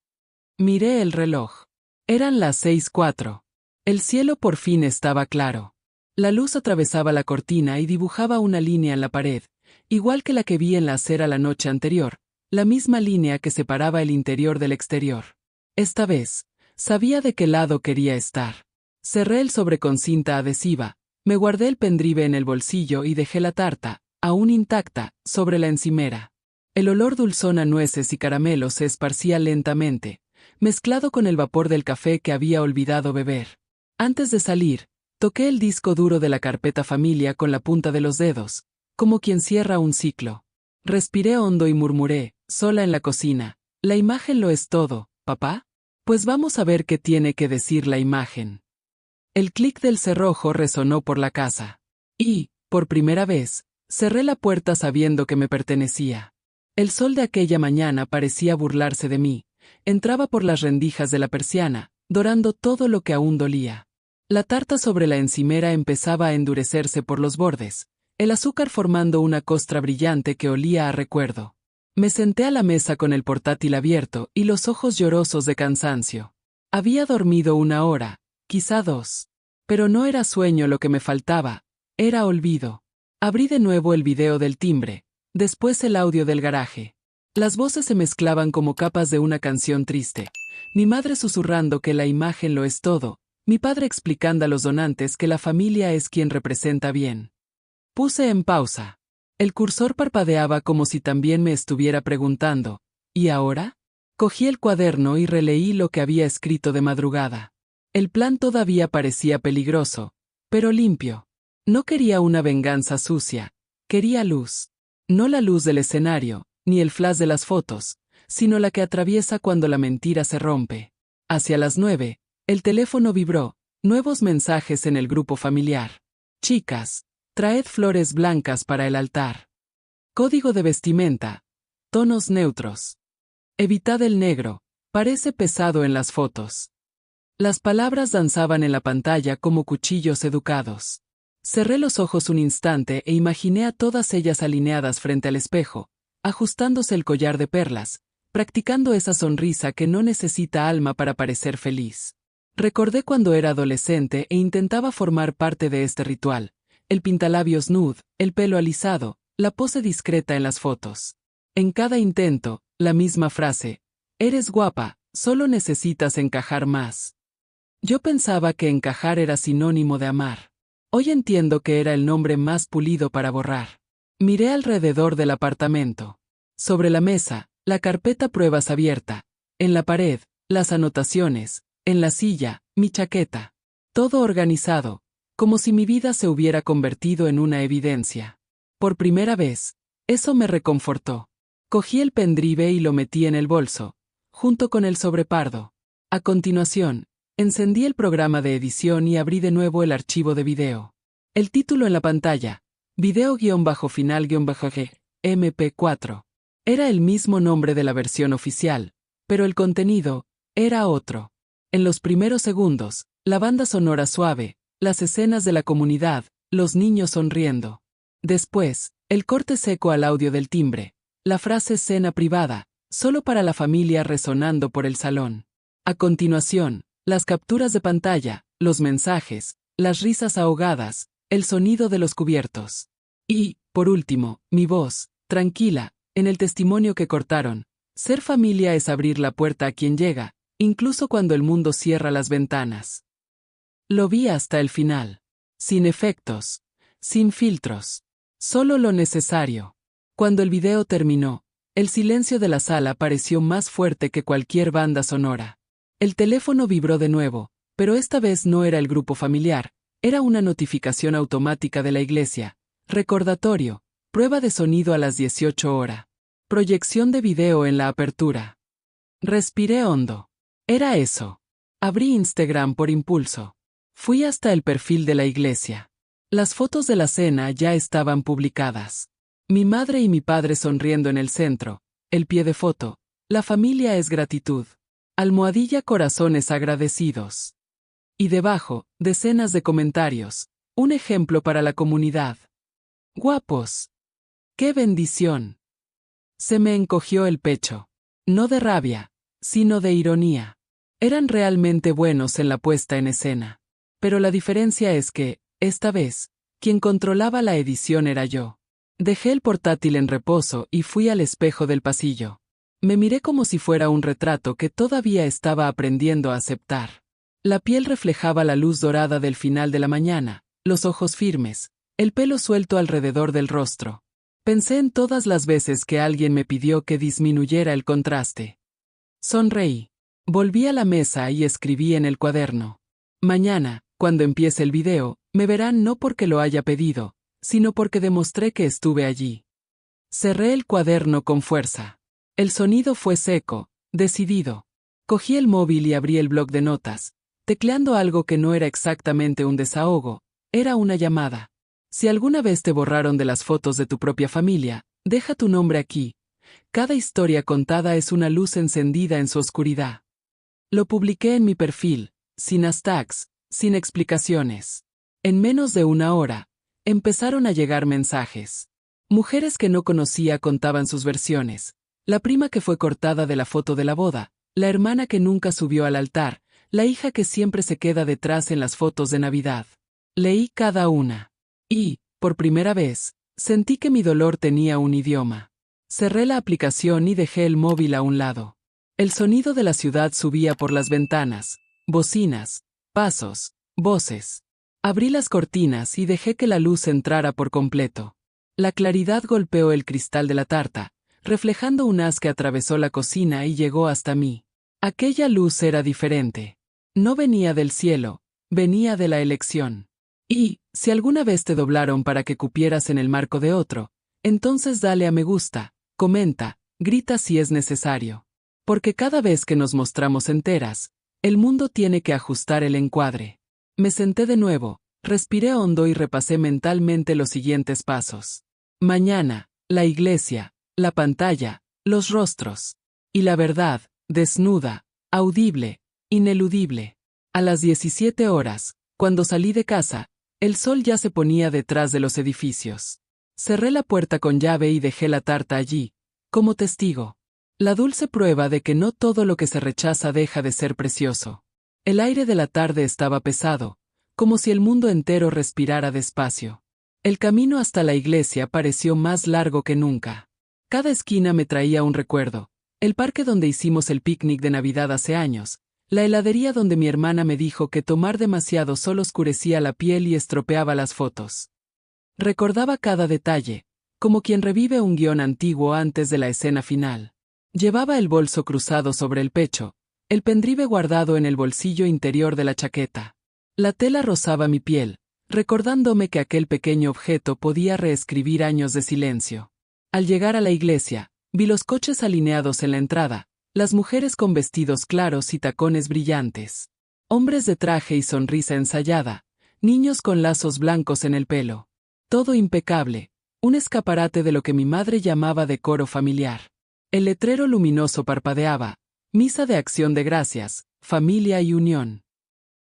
Miré el reloj. Eran las 6:04. El cielo por fin estaba claro. La luz atravesaba la cortina y dibujaba una línea en la pared, igual que la que vi en la acera la noche anterior, la misma línea que separaba el interior del exterior. Esta vez, sabía de qué lado quería estar. Cerré el sobre con cinta adhesiva, me guardé el pendrive en el bolsillo y dejé la tarta, aún intacta, sobre la encimera. El olor dulzón a nueces y caramelos se esparcía lentamente, mezclado con el vapor del café que había olvidado beber. Antes de salir, toqué el disco duro de la carpeta familia con la punta de los dedos, como quien cierra un ciclo. Respiré hondo y murmuré, sola en la cocina, ¿la imagen lo es todo, papá? Pues vamos a ver qué tiene que decir la imagen. El clic del cerrojo resonó por la casa. Y, por primera vez, cerré la puerta sabiendo que me pertenecía. El sol de aquella mañana parecía burlarse de mí. Entraba por las rendijas de la persiana, dorando todo lo que aún dolía. La tarta sobre la encimera empezaba a endurecerse por los bordes, el azúcar formando una costra brillante que olía a recuerdo. Me senté a la mesa con el portátil abierto y los ojos llorosos de cansancio. Había dormido 1 hora, quizá 2. Pero no era sueño lo que me faltaba, era olvido. Abrí de nuevo el video del timbre, después el audio del garaje. Las voces se mezclaban como capas de una canción triste. Mi madre susurrando que la imagen lo es todo, mi padre explicando a los donantes que la familia es quien representa bien. Puse en pausa. El cursor parpadeaba como si también me estuviera preguntando, ¿y ahora? Cogí el cuaderno y releí lo que había escrito de madrugada. El plan todavía parecía peligroso, pero limpio. No quería una venganza sucia, quería luz. No la luz del escenario, ni el flash de las fotos, sino la que atraviesa cuando la mentira se rompe. Hacia las 9, el teléfono vibró, nuevos mensajes en el grupo familiar. Chicas, traed flores blancas para el altar. Código de vestimenta. Tonos neutros. Evitad el negro, parece pesado en las fotos. Las palabras danzaban en la pantalla como cuchillos educados. Cerré los ojos un instante e imaginé a todas ellas alineadas frente al espejo, ajustándose el collar de perlas, practicando esa sonrisa que no necesita alma para parecer feliz. Recordé cuando era adolescente e intentaba formar parte de este ritual, el pintalabios nude, el pelo alisado, la pose discreta en las fotos. En cada intento, la misma frase, eres guapa, solo necesitas encajar más. Yo pensaba que encajar era sinónimo de amar. Hoy entiendo que era el nombre más pulido para borrar. Miré alrededor del apartamento. Sobre la mesa, la carpeta pruebas abierta. En la pared, las anotaciones. En la silla, mi chaqueta. Todo organizado, como si mi vida se hubiera convertido en una evidencia. Por primera vez, eso me reconfortó. Cogí el pendrive y lo metí en el bolso, junto con el sobrepardo. A continuación, encendí el programa de edición y abrí de nuevo el archivo de video. El título en la pantalla, video-final-g, MP4. Era el mismo nombre de la versión oficial, pero el contenido era otro. En los primeros segundos, la banda sonora suave, las escenas de la comunidad, los niños sonriendo. Después, el corte seco al audio del timbre, la frase cena privada, solo para la familia resonando por el salón. A continuación, las capturas de pantalla, los mensajes, las risas ahogadas, el sonido de los cubiertos. Y, por último, mi voz, tranquila, en el testimonio que cortaron. Ser familia es abrir la puerta a quien llega, incluso cuando el mundo cierra las ventanas. Lo vi hasta el final. Sin efectos. Sin filtros. Solo lo necesario. Cuando el video terminó, el silencio de la sala pareció más fuerte que cualquier banda sonora. El teléfono vibró de nuevo, pero esta vez no era el grupo familiar, era una notificación automática de la iglesia. Recordatorio, prueba de sonido a las 18 horas. Proyección de video en la apertura. Respiré hondo. Era eso. Abrí Instagram por impulso. Fui hasta el perfil de la iglesia. Las fotos de la cena ya estaban publicadas. Mi madre y mi padre sonriendo en el centro, el pie de foto, la familia es gratitud. Almohadilla corazones agradecidos. Y debajo, decenas de comentarios, un ejemplo para la comunidad. Guapos. ¡Qué bendición! Se me encogió el pecho. No de rabia, sino de ironía. Eran realmente buenos en la puesta en escena. Pero la diferencia es que, esta vez, quien controlaba la edición era yo. Dejé el portátil en reposo y fui al espejo del pasillo. Me miré como si fuera un retrato que todavía estaba aprendiendo a aceptar. La piel reflejaba la luz dorada del final de la mañana, los ojos firmes, el pelo suelto alrededor del rostro. Pensé en todas las veces que alguien me pidió que disminuyera el contraste. Sonreí. Volví a la mesa y escribí en el cuaderno. Mañana, cuando empiece el video, me verán no porque lo haya pedido, sino porque demostré que estuve allí. Cerré el cuaderno con fuerza. El sonido fue seco, decidido. Cogí el móvil y abrí el bloc de notas, tecleando algo que no era exactamente un desahogo, era una llamada. Si alguna vez te borraron de las fotos de tu propia familia, deja tu nombre aquí. Cada historia contada es una luz encendida en su oscuridad. Lo publiqué en mi perfil, sin hashtags, sin explicaciones. En menos de una hora, empezaron a llegar mensajes. Mujeres que no conocía contaban sus versiones. La prima que fue cortada de la foto de la boda, la hermana que nunca subió al altar, la hija que siempre se queda detrás en las fotos de Navidad. Leí cada una. Y, por primera vez, sentí que mi dolor tenía un idioma. Cerré la aplicación y dejé el móvil a un lado. El sonido de la ciudad subía por las ventanas, bocinas, pasos, voces. Abrí las cortinas y dejé que la luz entrara por completo. La claridad golpeó el cristal de la tarta, reflejando un haz que atravesó la cocina y llegó hasta mí. Aquella luz era diferente. No venía del cielo, venía de la elección. Y, si alguna vez te doblaron para que cupieras en el marco de otro, entonces dale a me gusta, comenta, grita si es necesario. Porque cada vez que nos mostramos enteras, el mundo tiene que ajustar el encuadre. Me senté de nuevo, respiré hondo y repasé mentalmente los siguientes pasos. Mañana, la iglesia, la pantalla, los rostros. Y la verdad, desnuda, audible, ineludible. A las 17 horas, cuando salí de casa, el sol ya se ponía detrás de los edificios. Cerré la puerta con llave y dejé la tarta allí, como testigo. La dulce prueba de que no todo lo que se rechaza deja de ser precioso. El aire de la tarde estaba pesado, como si el mundo entero respirara despacio. El camino hasta la iglesia pareció más largo que nunca. Cada esquina me traía un recuerdo: el parque donde hicimos el picnic de Navidad hace años, la heladería donde mi hermana me dijo que tomar demasiado sol oscurecía la piel y estropeaba las fotos. Recordaba cada detalle, como quien revive un guión antiguo antes de la escena final. Llevaba el bolso cruzado sobre el pecho, el pendrive guardado en el bolsillo interior de la chaqueta. La tela rozaba mi piel, recordándome que aquel pequeño objeto podía reescribir años de silencio. Al llegar a la iglesia, vi los coches alineados en la entrada, las mujeres con vestidos claros y tacones brillantes, hombres de traje y sonrisa ensayada, niños con lazos blancos en el pelo. Todo impecable, un escaparate de lo que mi madre llamaba decoro familiar. El letrero luminoso parpadeaba: Misa de Acción de Gracias, Familia y Unión.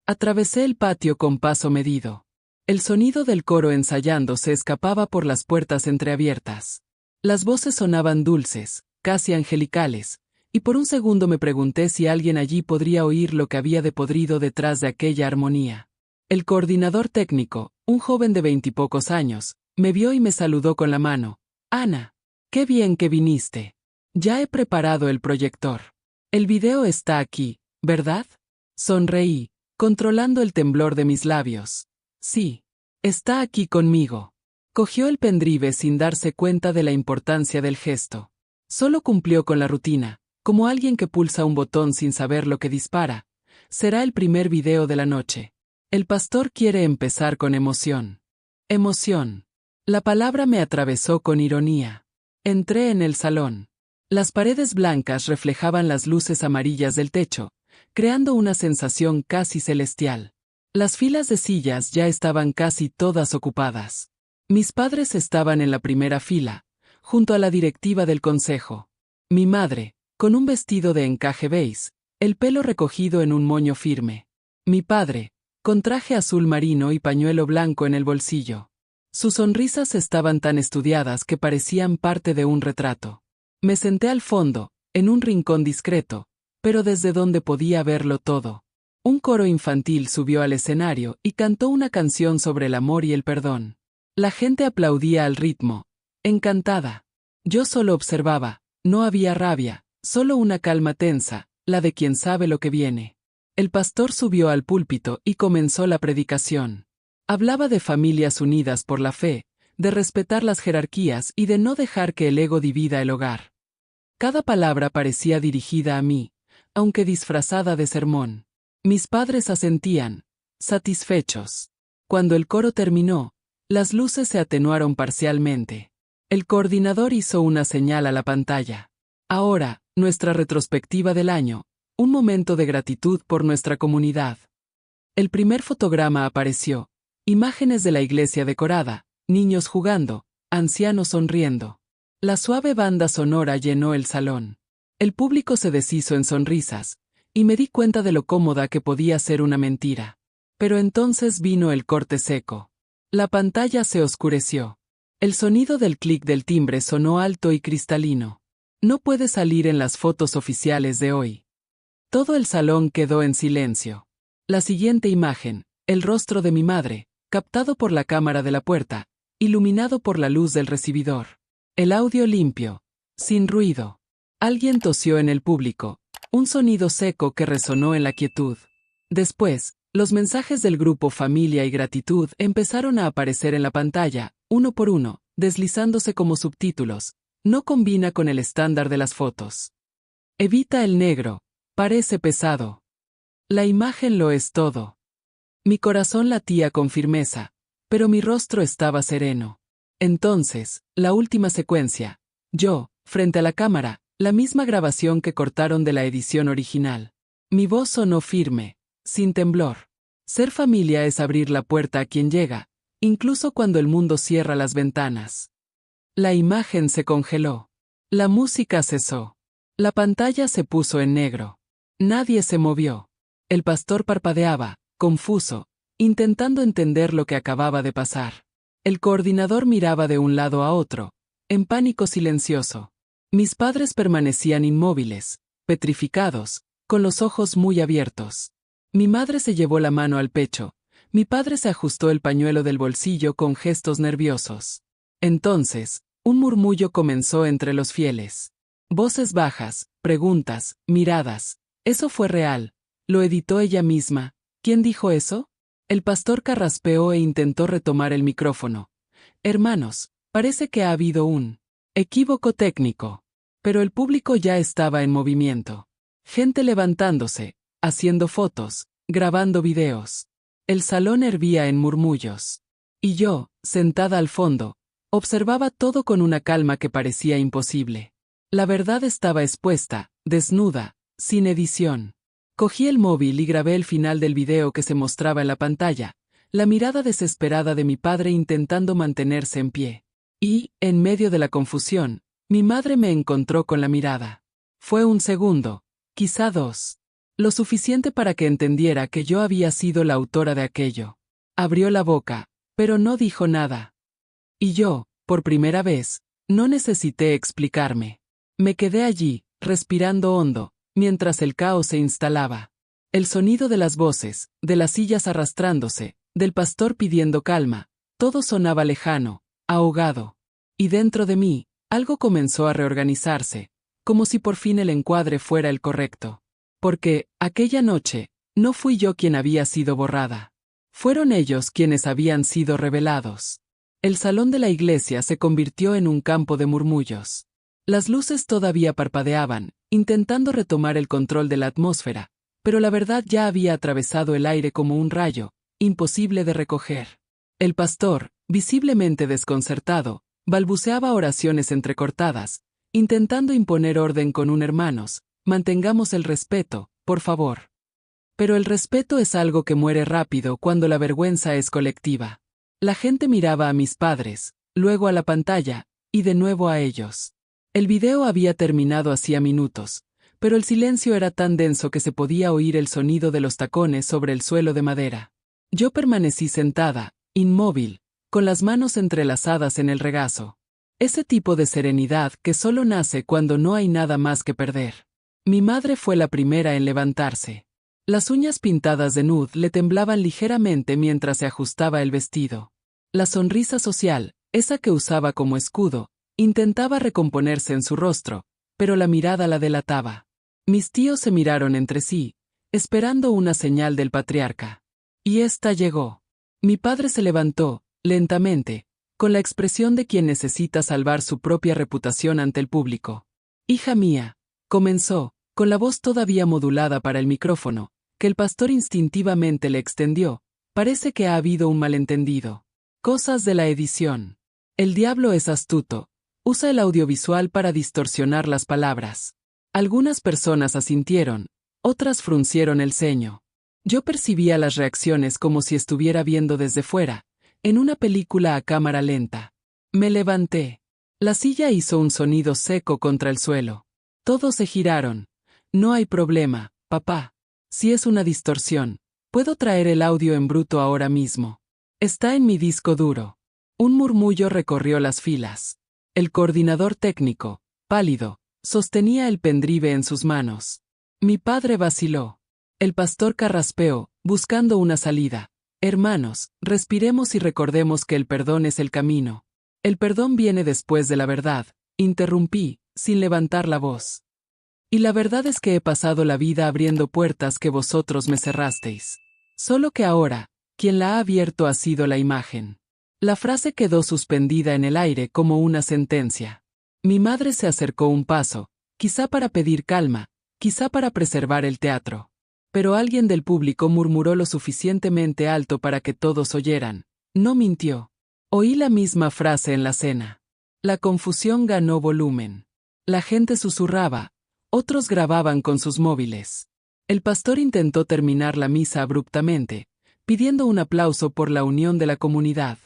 Atravesé el patio con paso medido. El sonido del coro ensayando se escapaba por las puertas entreabiertas. Las voces sonaban dulces, casi angelicales, y por un segundo me pregunté si alguien allí podría oír lo que había de podrido detrás de aquella armonía. El coordinador técnico, un joven de 20 y pocos años, me vio y me saludó con la mano. «Ana, qué bien que viniste. Ya he preparado el proyector. El video está aquí, ¿verdad?» Sonreí, controlando el temblor de mis labios. «Sí. Está aquí conmigo». Cogió el pendrive sin darse cuenta de la importancia del gesto. Solo cumplió con la rutina, como alguien que pulsa un botón sin saber lo que dispara. Será el primer video de la noche. El pastor quiere empezar con emoción. Emoción. La palabra me atravesó con ironía. Entré en el salón. Las paredes blancas reflejaban las luces amarillas del techo, creando una sensación casi celestial. Las filas de sillas ya estaban casi todas ocupadas. Mis padres estaban en la primera fila, junto a la directiva del consejo. Mi madre, con un vestido de encaje beige, el pelo recogido en un moño firme. Mi padre, con traje azul marino y pañuelo blanco en el bolsillo. Sus sonrisas estaban tan estudiadas que parecían parte de un retrato. Me senté al fondo, en un rincón discreto, pero desde donde podía verlo todo. Un coro infantil subió al escenario y cantó una canción sobre el amor y el perdón. La gente aplaudía al ritmo, encantada. Yo solo observaba, no había rabia, solo una calma tensa, la de quien sabe lo que viene. El pastor subió al púlpito y comenzó la predicación. Hablaba de familias unidas por la fe, de respetar las jerarquías y de no dejar que el ego divida el hogar. Cada palabra parecía dirigida a mí, aunque disfrazada de sermón. Mis padres asentían, satisfechos. Cuando el coro terminó, las luces se atenuaron parcialmente. El coordinador hizo una señal a la pantalla. Ahora, nuestra retrospectiva del año, un momento de gratitud por nuestra comunidad. El primer fotograma apareció: imágenes de la iglesia decorada, niños jugando, ancianos sonriendo. La suave banda sonora llenó el salón. El público se deshizo en sonrisas, y me di cuenta de lo cómoda que podía ser una mentira. Pero entonces vino el corte seco. La pantalla se oscureció. El sonido del clic del timbre sonó alto y cristalino. No puede salir en las fotos oficiales de hoy. Todo el salón quedó en silencio. La siguiente imagen, el rostro de mi madre, captado por la cámara de la puerta, iluminado por la luz del recibidor. El audio limpio, sin ruido. Alguien tosió en el público, un sonido seco que resonó en la quietud. Después, los mensajes del grupo Familia y Gratitud empezaron a aparecer en la pantalla, uno por uno, deslizándose como subtítulos. No combina con el estándar de las fotos. Evita el negro, parece pesado. La imagen lo es todo. Mi corazón latía con firmeza, pero mi rostro estaba sereno. Entonces, la última secuencia. Yo, frente a la cámara, la misma grabación que cortaron de la edición original. Mi voz sonó firme, sin temblor. Ser familia es abrir la puerta a quien llega, incluso cuando el mundo cierra las ventanas. La imagen se congeló. La música cesó. La pantalla se puso en negro. Nadie se movió. El pastor parpadeaba, confuso, intentando entender lo que acababa de pasar. El coordinador miraba de un lado a otro, en pánico silencioso. Mis padres permanecían inmóviles, petrificados, con los ojos muy abiertos. Mi madre se llevó la mano al pecho, mi padre se ajustó el pañuelo del bolsillo con gestos nerviosos. Entonces, un murmullo comenzó entre los fieles. Voces bajas, preguntas, miradas. ¿Eso fue real? ¿Lo editó ella misma? ¿Quién dijo eso? El pastor carraspeó e intentó retomar el micrófono. Hermanos, parece que ha habido un equívoco técnico. Pero el público ya estaba en movimiento. Gente levantándose, haciendo fotos, grabando videos. El salón hervía en murmullos. Y yo, sentada al fondo, observaba todo con una calma que parecía imposible. La verdad estaba expuesta, desnuda, sin edición. Cogí el móvil y grabé el final del video que se mostraba en la pantalla, la mirada desesperada de mi padre intentando mantenerse en pie. Y, en medio de la confusión, mi madre me encontró con la mirada. Fue un segundo, quizá dos. Lo suficiente para que entendiera que yo había sido la autora de aquello. Abrió la boca, pero no dijo nada. Y yo, por primera vez, no necesité explicarme. Me quedé allí, respirando hondo, mientras el caos se instalaba. El sonido de las voces, de las sillas arrastrándose, del pastor pidiendo calma, todo sonaba lejano, ahogado. Y dentro de mí, algo comenzó a reorganizarse, como si por fin el encuadre fuera el correcto. Porque, aquella noche, no fui yo quien había sido borrada. Fueron ellos quienes habían sido revelados. El salón de la iglesia se convirtió en un campo de murmullos. Las luces todavía parpadeaban, intentando retomar el control de la atmósfera, pero la verdad ya había atravesado el aire como un rayo, imposible de recoger. El pastor, visiblemente desconcertado, balbuceaba oraciones entrecortadas, intentando imponer orden con un hermanos. Mantengamos el respeto, por favor. Pero el respeto es algo que muere rápido cuando la vergüenza es colectiva. La gente miraba a mis padres, luego a la pantalla, y de nuevo a ellos. El video había terminado hacía minutos, pero el silencio era tan denso que se podía oír el sonido de los tacones sobre el suelo de madera. Yo permanecí sentada, inmóvil, con las manos entrelazadas en el regazo. Ese tipo de serenidad que solo nace cuando no hay nada más que perder. Mi madre fue la primera en levantarse. Las uñas pintadas de nude le temblaban ligeramente mientras se ajustaba el vestido. La sonrisa social, esa que usaba como escudo, intentaba recomponerse en su rostro, pero la mirada la delataba. Mis tíos se miraron entre sí, esperando una señal del patriarca. Y esta llegó. Mi padre se levantó, lentamente, con la expresión de quien necesita salvar su propia reputación ante el público. Hija mía, comenzó, con la voz todavía modulada para el micrófono, que el pastor instintivamente le extendió. Parece que ha habido un malentendido. Cosas de la edición. El diablo es astuto. Usa el audiovisual para distorsionar las palabras. Algunas personas asintieron, otras fruncieron el ceño. Yo percibía las reacciones como si estuviera viendo desde fuera, en una película a cámara lenta. Me levanté. La silla hizo un sonido seco contra el suelo. Todos se giraron. No hay problema, papá. Si es una distorsión, puedo traer el audio en bruto ahora mismo. Está en mi disco duro. Un murmullo recorrió las filas. El coordinador técnico, pálido, sostenía el pendrive en sus manos. Mi padre vaciló. El pastor carraspeó, buscando una salida. Hermanos, respiremos y recordemos que el perdón es el camino. El perdón viene después de la verdad, interrumpí, sin levantar la voz. Y la verdad es que he pasado la vida abriendo puertas que vosotros me cerrasteis. Solo que ahora, quien la ha abierto ha sido la imagen. La frase quedó suspendida en el aire como una sentencia. Mi madre se acercó un paso, quizá para pedir calma, quizá para preservar el teatro. Pero alguien del público murmuró lo suficientemente alto para que todos oyeran. No mintió. Oí la misma frase en la cena. La confusión ganó volumen. La gente susurraba, otros grababan con sus móviles. El pastor intentó terminar la misa abruptamente, pidiendo un aplauso por la unión de la comunidad.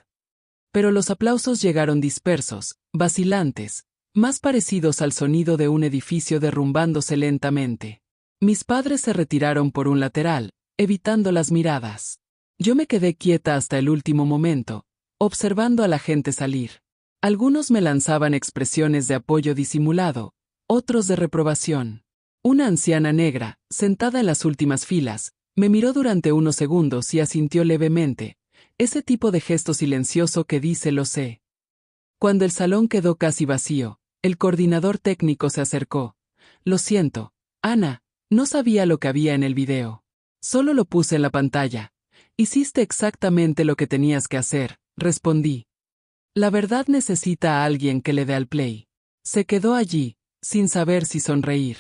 Pero los aplausos llegaron dispersos, vacilantes, más parecidos al sonido de un edificio derrumbándose lentamente. Mis padres se retiraron por un lateral, evitando las miradas. Yo me quedé quieta hasta el último momento, observando a la gente salir. Algunos me lanzaban expresiones de apoyo disimulado, otros de reprobación. Una anciana negra, sentada en las últimas filas, me miró durante unos segundos y asintió levemente, ese tipo de gesto silencioso que dice lo sé. Cuando el salón quedó casi vacío, el coordinador técnico se acercó. Lo siento, Ana, no sabía lo que había en el video. Solo lo puse en la pantalla. Hiciste exactamente lo que tenías que hacer, respondí. La verdad necesita a alguien que le dé al play. Se quedó allí, sin saber si sonreír.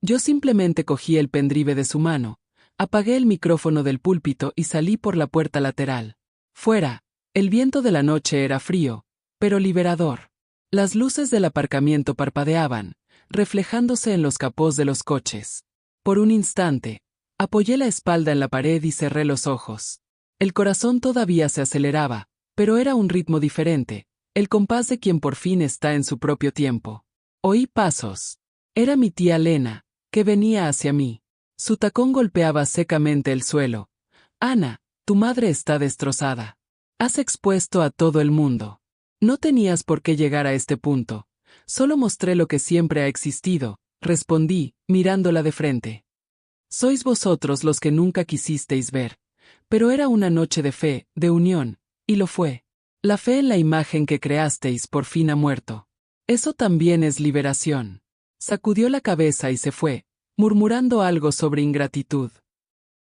Yo simplemente cogí el pendrive de su mano, apagué el micrófono del púlpito y salí por la puerta lateral. Fuera, el viento de la noche era frío, pero liberador. Las luces del aparcamiento parpadeaban, reflejándose en los capós de los coches. Por un instante, apoyé la espalda en la pared y cerré los ojos. El corazón todavía se aceleraba, pero era un ritmo diferente, el compás de quien por fin está en su propio tiempo. Oí pasos. Era mi tía Lena, que venía hacia mí. Su tacón golpeaba secamente el suelo. Ana, tu madre está destrozada. Has expuesto a todo el mundo. No tenías por qué llegar a este punto. Solo mostré lo que siempre ha existido, respondí, mirándola de frente. Sois vosotros los que nunca quisisteis ver. Pero era una noche de fe, de unión, y lo fue. La fe en la imagen que creasteis por fin ha muerto. Eso también es liberación. Sacudió la cabeza y se fue, murmurando algo sobre ingratitud.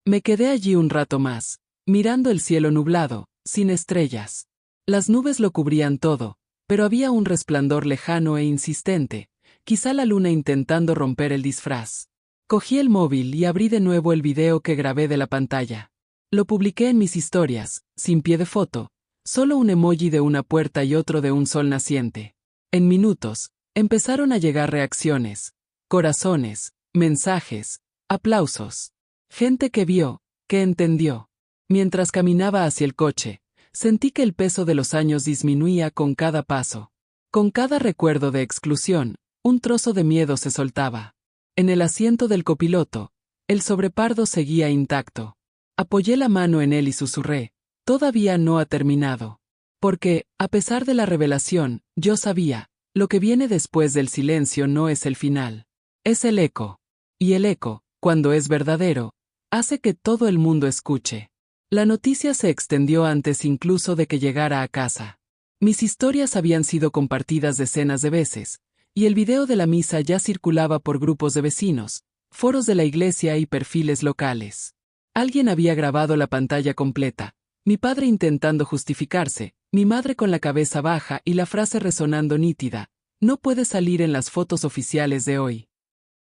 Me quedé allí un rato más, mirando el cielo nublado, sin estrellas. Las nubes lo cubrían todo, pero había un resplandor lejano e insistente, quizá la luna intentando romper el disfraz. Cogí el móvil y abrí de nuevo el video que grabé de la pantalla. Lo publiqué en mis historias, sin pie de foto, solo un emoji de una puerta y otro de un sol naciente. En minutos, empezaron a llegar reacciones, corazones, mensajes, aplausos. Gente que vio, que entendió. Mientras caminaba hacia el coche, sentí que el peso de los años disminuía con cada paso. Con cada recuerdo de exclusión, un trozo de miedo se soltaba. En el asiento del copiloto, el sobrepardo seguía intacto. Apoyé la mano en él y susurré, todavía no ha terminado. Porque, a pesar de la revelación, yo sabía, lo que viene después del silencio no es el final. Es el eco. Y el eco, cuando es verdadero, hace que todo el mundo escuche. La noticia se extendió antes incluso de que llegara a casa. Mis historias habían sido compartidas decenas de veces, y el video de la misa ya circulaba por grupos de vecinos, foros de la iglesia y perfiles locales. Alguien había grabado la pantalla completa, mi padre intentando justificarse, mi madre con la cabeza baja y la frase resonando nítida, no puede salir en las fotos oficiales de hoy.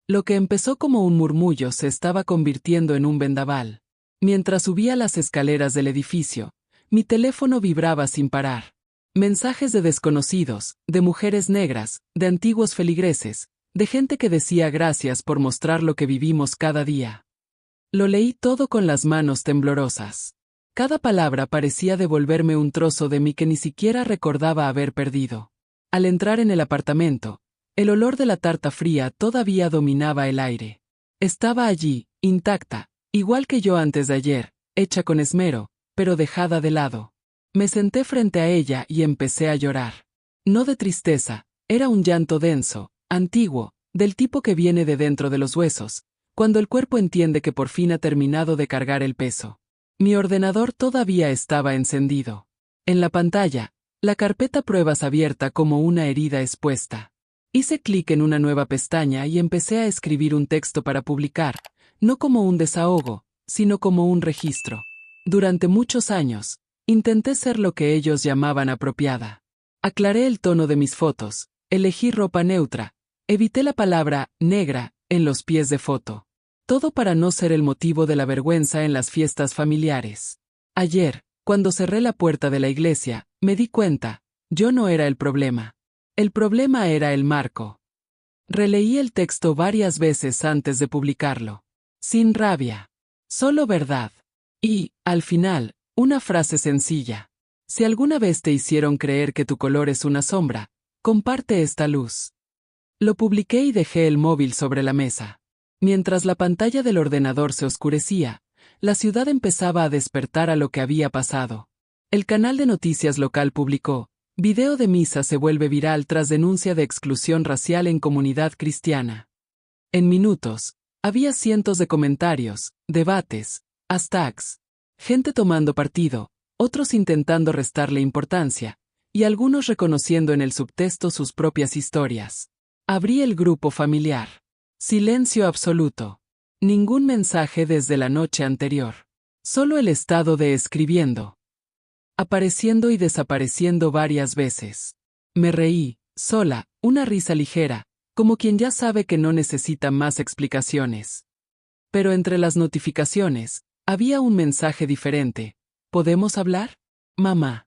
Lo que empezó como un murmullo se estaba convirtiendo en un vendaval. Mientras subía las escaleras del edificio, mi teléfono vibraba sin parar. Mensajes de desconocidos, de mujeres negras, de antiguos feligreses, de gente que decía gracias por mostrar lo que vivimos cada día. Lo leí todo con las manos temblorosas. Cada palabra parecía devolverme un trozo de mí que ni siquiera recordaba haber perdido. Al entrar en el apartamento, el olor de la tarta fría todavía dominaba el aire. Estaba allí, intacta, igual que yo antes de ayer, hecha con esmero, pero dejada de lado. Me senté frente a ella y empecé a llorar. No de tristeza, era un llanto denso, antiguo, del tipo que viene de dentro de los huesos, cuando el cuerpo entiende que por fin ha terminado de cargar el peso. Mi ordenador todavía estaba encendido. En la pantalla, la carpeta pruebas abierta como una herida expuesta. Hice clic en una nueva pestaña y empecé a escribir un texto para publicar, no como un desahogo, sino como un registro. Durante muchos años, intenté ser lo que ellos llamaban apropiada. Aclaré el tono de mis fotos, elegí ropa neutra, evité la palabra negra en los pies de foto. Todo para no ser el motivo de la vergüenza en las fiestas familiares. Ayer, cuando cerré la puerta de la iglesia, me di cuenta, yo no era el problema. El problema era el marco. Releí el texto varias veces antes de publicarlo. Sin rabia. Solo verdad. Y, al final, una frase sencilla. Si alguna vez te hicieron creer que tu color es una sombra, comparte esta luz. Lo publiqué y dejé el móvil sobre la mesa. Mientras la pantalla del ordenador se oscurecía, la ciudad empezaba a despertar a lo que había pasado. El canal de noticias local publicó: video de misa se vuelve viral tras denuncia de exclusión racial en comunidad cristiana. En minutos, había cientos de comentarios, debates, hashtags, gente tomando partido, otros intentando restarle importancia, y algunos reconociendo en el subtexto sus propias historias. Abrí el grupo familiar. Silencio absoluto. Ningún mensaje desde la noche anterior. Solo el estado de escribiendo. Apareciendo y desapareciendo varias veces. Me reí, sola, una risa ligera, como quien ya sabe que no necesita más explicaciones. Pero entre las notificaciones, había un mensaje diferente. ¿Podemos hablar? Mamá.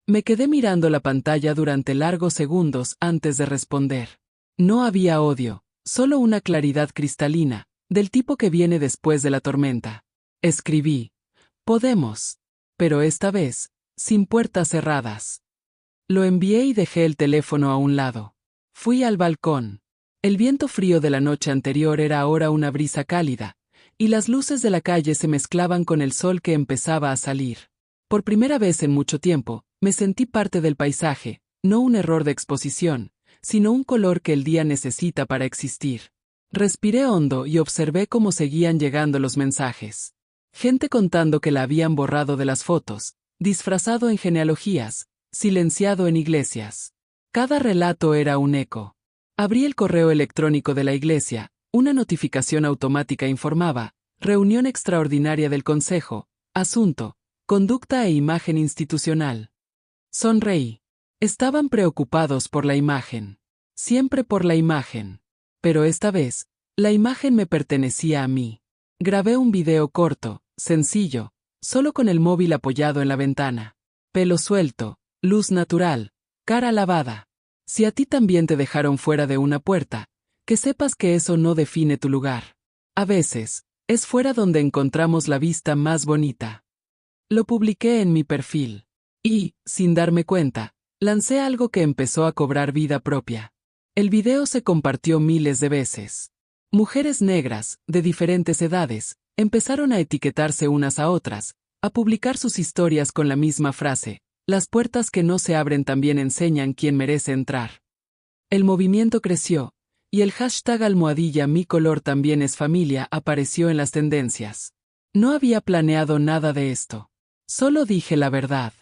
Me quedé mirando la pantalla durante largos segundos antes de responder. No había odio, solo una claridad cristalina, del tipo que viene después de la tormenta. Escribí: podemos. Pero esta vez, sin puertas cerradas. Lo envié y dejé el teléfono a un lado. Fui al balcón. El viento frío de la noche anterior era ahora una brisa cálida, y las luces de la calle se mezclaban con el sol que empezaba a salir. Por primera vez en mucho tiempo, me sentí parte del paisaje, no un error de exposición, sino un color que el día necesita para existir. Respiré hondo y observé cómo seguían llegando los mensajes. Gente contando que la habían borrado de las fotos, disfrazado en genealogías, silenciado en iglesias. Cada relato era un eco. Abrí el correo electrónico de la iglesia, una notificación automática informaba: reunión extraordinaria del consejo, asunto, conducta e imagen institucional. Sonreí. Estaban preocupados por la imagen. Siempre por la imagen. Pero esta vez, la imagen me pertenecía a mí. Grabé un video corto, sencillo, solo con el móvil apoyado en la ventana. Pelo suelto, luz natural, cara lavada. Si a ti también te dejaron fuera de una puerta, que sepas que eso no define tu lugar. A veces, es fuera donde encontramos la vista más bonita. Lo publiqué en mi perfil. Y, sin darme cuenta, lancé algo que empezó a cobrar vida propia. El video se compartió miles de veces. Mujeres negras, de diferentes edades, empezaron a etiquetarse unas a otras, a publicar sus historias con la misma frase: las puertas que no se abren también enseñan quién merece entrar. El movimiento creció, y el hashtag #mi color también es familia apareció en las tendencias. No había planeado nada de esto. Solo dije la verdad.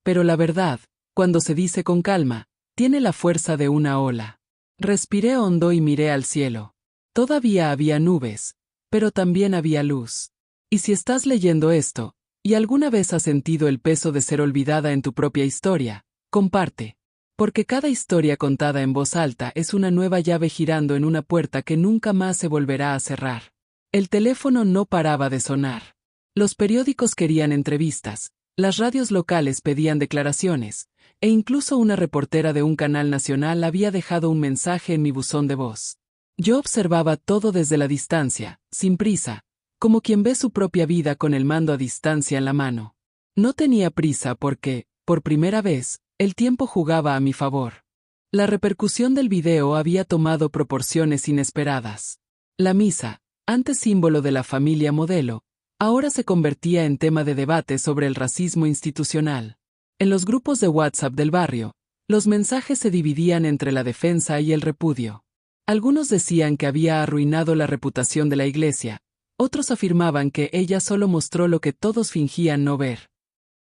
Pero la verdad, cuando se dice con calma, tiene la fuerza de una ola. Respiré hondo y miré al cielo. Todavía había nubes, pero también había luz. Y si estás leyendo esto, y alguna vez has sentido el peso de ser olvidada en tu propia historia, comparte. Porque cada historia contada en voz alta es una nueva llave girando en una puerta que nunca más se volverá a cerrar. El teléfono no paraba de sonar. Los periódicos querían entrevistas, las radios locales pedían declaraciones, e incluso una reportera de un canal nacional había dejado un mensaje en mi buzón de voz. Yo observaba todo desde la distancia, sin prisa, como quien ve su propia vida con el mando a distancia en la mano. No tenía prisa porque, por primera vez, el tiempo jugaba a mi favor. La repercusión del video había tomado proporciones inesperadas. La misa, antes símbolo de la familia modelo, ahora se convertía en tema de debate sobre el racismo institucional. En los grupos de WhatsApp del barrio, los mensajes se dividían entre la defensa y el repudio. Algunos decían que había arruinado la reputación de la iglesia, otros afirmaban que ella solo mostró lo que todos fingían no ver.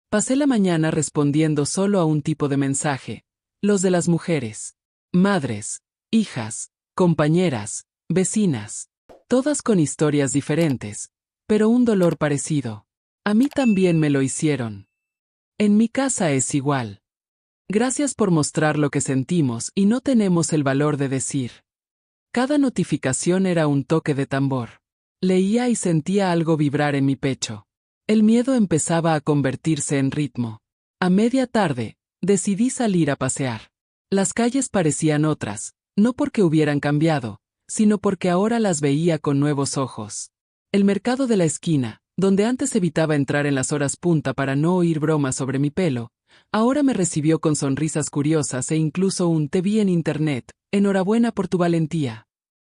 Pasé la mañana respondiendo solo a un tipo de mensaje, los de las mujeres. Madres, hijas, compañeras, vecinas. Todas con historias diferentes, pero un dolor parecido. A mí también me lo hicieron. En mi casa es igual. Gracias por mostrar lo que sentimos y no tenemos el valor de decir. Cada notificación era un toque de tambor. Leía y sentía algo vibrar en mi pecho. El miedo empezaba a convertirse en ritmo. A media tarde, decidí salir a pasear. Las calles parecían otras, no porque hubieran cambiado, sino porque ahora las veía con nuevos ojos. El mercado de la esquina, donde antes evitaba entrar en las horas punta para no oír bromas sobre mi pelo, ahora me recibió con sonrisas curiosas e incluso un "te vi en internet, enhorabuena por tu valentía".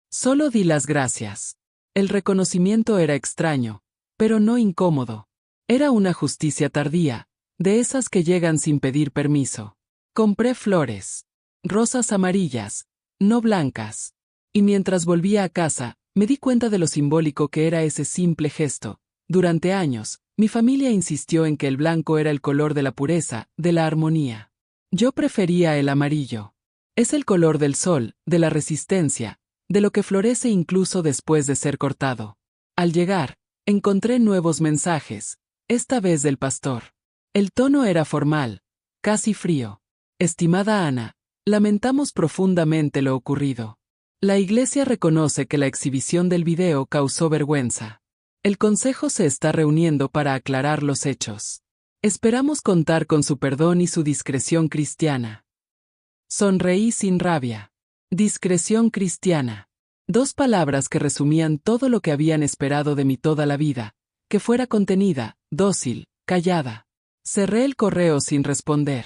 Solo di las gracias. El reconocimiento era extraño, pero no incómodo. Era una justicia tardía, de esas que llegan sin pedir permiso. Compré flores. Rosas amarillas, no blancas. Y mientras volvía a casa, me di cuenta de lo simbólico que era ese simple gesto. Durante años, mi familia insistió en que el blanco era el color de la pureza, de la armonía. Yo prefería el amarillo. Es el color del sol, de la resistencia, de lo que florece incluso después de ser cortado. Al llegar, encontré nuevos mensajes, esta vez del pastor. El tono era formal, casi frío. Estimada Ana, lamentamos profundamente lo ocurrido. La iglesia reconoce que la exhibición del video causó vergüenza. El consejo se está reuniendo para aclarar los hechos. Esperamos contar con su perdón y su discreción cristiana. Sonreí sin rabia. Discreción cristiana. Dos palabras que resumían todo lo que habían esperado de mí toda la vida, que fuera contenida, dócil, callada. Cerré el correo sin responder.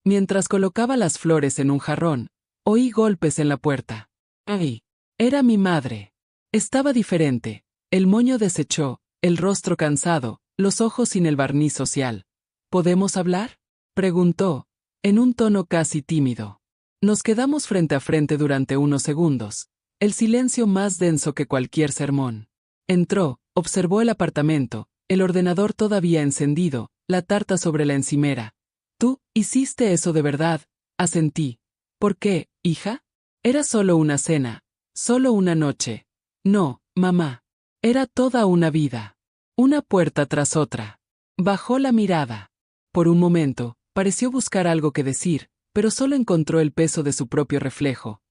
Mientras colocaba las flores en un jarrón, oí golpes en la puerta. ¡Ay! Era mi madre. Estaba diferente, el moño deshecho, el rostro cansado, los ojos sin el barniz social. ¿Podemos hablar?, preguntó, en un tono casi tímido. Nos quedamos frente a frente durante unos segundos, el silencio más denso que cualquier sermón. Entró, observó el apartamento, el ordenador todavía encendido, la tarta sobre la encimera. «¿Tú hiciste eso de verdad?», asentí. «¿Por qué, hija? Era solo una cena, solo una noche». «No, mamá. Era toda una vida. Una puerta tras otra». Bajó la mirada. Por un momento, pareció buscar algo que decir, pero solo encontró el peso de su propio reflejo.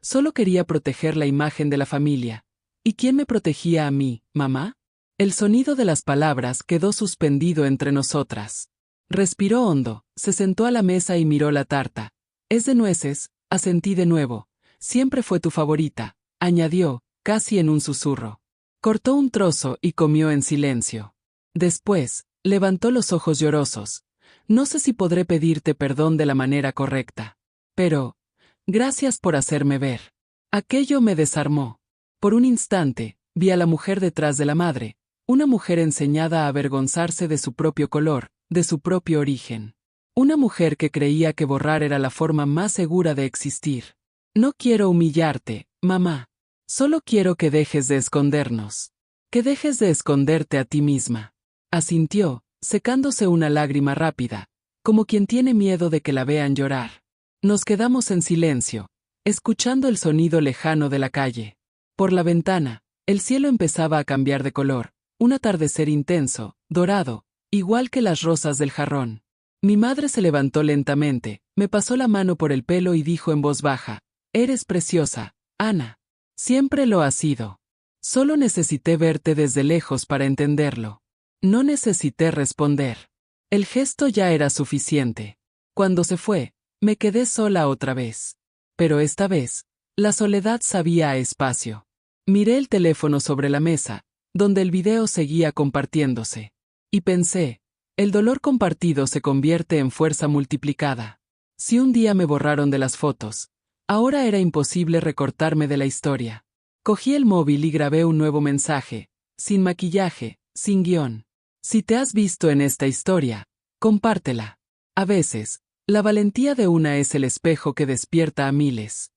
Solo quería proteger la imagen de la familia. ¿Y quién me protegía a mí, mamá? El sonido de las palabras quedó suspendido entre nosotras. Respiró hondo, se sentó a la mesa y miró la tarta. «Es de nueces», asentí de nuevo. «Siempre fue tu favorita», añadió, casi en un susurro. Cortó un trozo y comió en silencio. Después, levantó los ojos llorosos. «No sé si podré pedirte perdón de la manera correcta. Pero, gracias por hacerme ver». Aquello me desarmó. Por un instante, vi a la mujer detrás de la madre, una mujer enseñada a avergonzarse de su propio color, de su propio origen. Una mujer que creía que borrar era la forma más segura de existir. «No quiero humillarte, mamá. Solo quiero que dejes de escondernos. Que dejes de esconderte a ti misma». Asintió, secándose una lágrima rápida, como quien tiene miedo de que la vean llorar. Nos quedamos en silencio, escuchando el sonido lejano de la calle. Por la ventana, el cielo empezaba a cambiar de color, un atardecer intenso, dorado, igual que las rosas del jarrón. Mi madre se levantó lentamente, me pasó la mano por el pelo y dijo en voz baja: «Eres preciosa, Ana. Siempre lo has sido. Solo necesité verte desde lejos para entenderlo». No necesité responder. El gesto ya era suficiente. Cuando se fue, me quedé sola otra vez. Pero esta vez, la soledad sabía a espacio. Miré el teléfono sobre la mesa, donde el video seguía compartiéndose. Y pensé, el dolor compartido se convierte en fuerza multiplicada. Si un día me borraron de las fotos, ahora era imposible recortarme de la historia. Cogí el móvil y grabé un nuevo mensaje, sin maquillaje, sin guión. Si te has visto en esta historia, compártela. A veces, la valentía de una es el espejo que despierta a miles.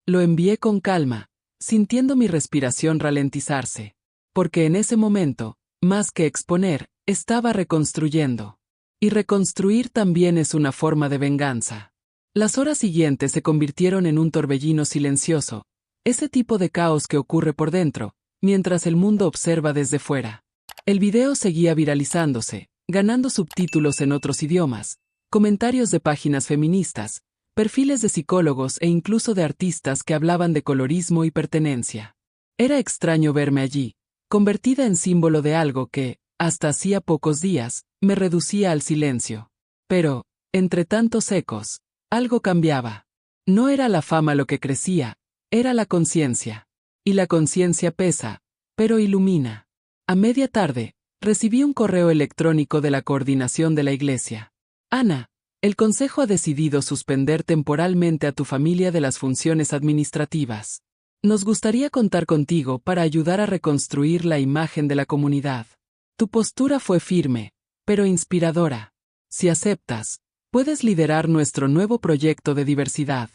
Lo envié con calma, sintiendo mi respiración ralentizarse. Porque en ese momento, más que exponer, estaba reconstruyendo. Y reconstruir también es una forma de venganza. Las horas siguientes se convirtieron en un torbellino silencioso, ese tipo de caos que ocurre por dentro, mientras el mundo observa desde fuera. El video seguía viralizándose, ganando subtítulos en otros idiomas, comentarios de páginas feministas, perfiles de psicólogos e incluso de artistas que hablaban de colorismo y pertenencia. Era extraño verme allí, convertida en símbolo de algo que, hasta hacía pocos días, me reducía al silencio. Pero, entre tantos ecos, algo cambiaba. No era la fama lo que crecía, era la conciencia. Y la conciencia pesa, pero ilumina. A media tarde, recibí un correo electrónico de la coordinación de la iglesia. Ana, el consejo ha decidido suspender temporalmente a tu familia de las funciones administrativas. Nos gustaría contar contigo para ayudar a reconstruir la imagen de la comunidad. Tu postura fue firme, pero inspiradora. Si aceptas, puedes liderar nuestro nuevo proyecto de diversidad.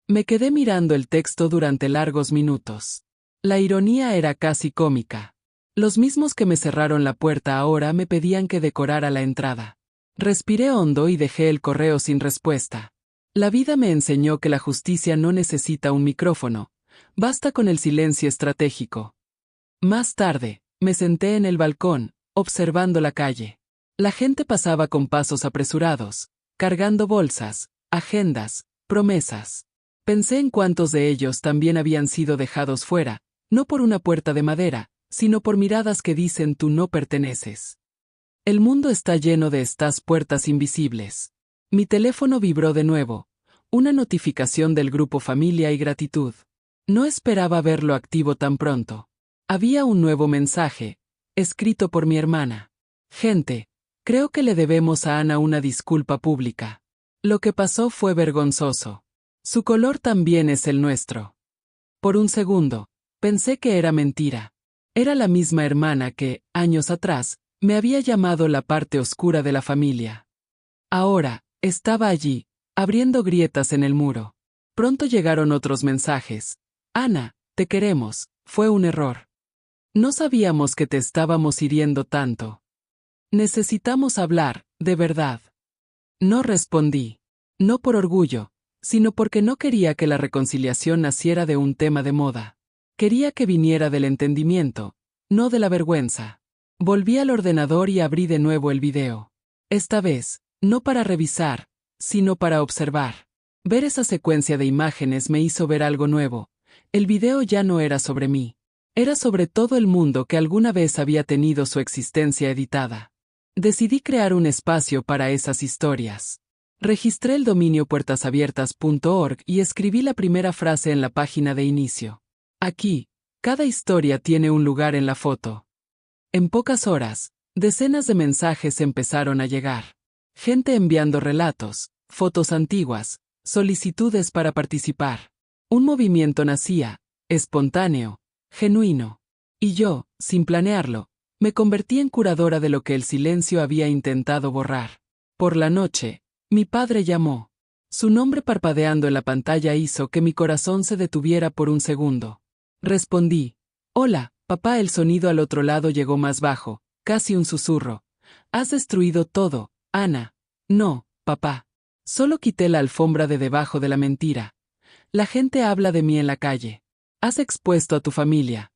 Me quedé mirando el texto durante largos minutos. La ironía era casi cómica. Los mismos que me cerraron la puerta ahora me pedían que decorara la entrada. Respiré hondo y dejé el correo sin respuesta. La vida me enseñó que la justicia no necesita un micrófono, basta con el silencio estratégico. Más tarde, me senté en el balcón, observando la calle. La gente pasaba con pasos apresurados, cargando bolsas, agendas, promesas. Pensé en cuántos de ellos también habían sido dejados fuera, no por una puerta de madera, sino por miradas que dicen tú no perteneces. El mundo está lleno de estas puertas invisibles. Mi teléfono vibró de nuevo, una notificación del grupo Familia y Gratitud. No esperaba verlo activo tan pronto. Había un nuevo mensaje, escrito por mi hermana. Gente, creo que le debemos a Ana una disculpa pública. Lo que pasó fue vergonzoso. Su color también es el nuestro. Por un segundo, pensé que era mentira. Era la misma hermana que, años atrás, me había llamado la parte oscura de la familia. Ahora, estaba allí, abriendo grietas en el muro. Pronto llegaron otros mensajes. Ana, te queremos, fue un error. No sabíamos que te estábamos hiriendo tanto. Necesitamos hablar, de verdad. No respondí. No por orgullo, sino porque no quería que la reconciliación naciera de un tema de moda. Quería que viniera del entendimiento, no de la vergüenza. Volví al ordenador y abrí de nuevo el video. Esta vez, no para revisar, sino para observar. Ver esa secuencia de imágenes me hizo ver algo nuevo. El video ya no era sobre mí. Era sobre todo el mundo que alguna vez había tenido su existencia editada. Decidí crear un espacio para esas historias. Registré el dominio puertasabiertas.org y escribí la primera frase en la página de inicio. Aquí, cada historia tiene un lugar en la foto. En pocas horas, decenas de mensajes empezaron a llegar. Gente enviando relatos, fotos antiguas, solicitudes para participar. Un movimiento nacía, espontáneo, genuino. Y yo, sin planearlo, me convertí en curadora de lo que el silencio había intentado borrar. Por la noche, mi padre llamó. Su nombre parpadeando en la pantalla hizo que mi corazón se detuviera por un segundo. Respondí. Hola, papá. El sonido al otro lado llegó más bajo, casi un susurro. Has destruido todo, Ana. No, papá. Solo quité la alfombra de debajo de la mentira. La gente habla de mí en la calle. Has expuesto a tu familia.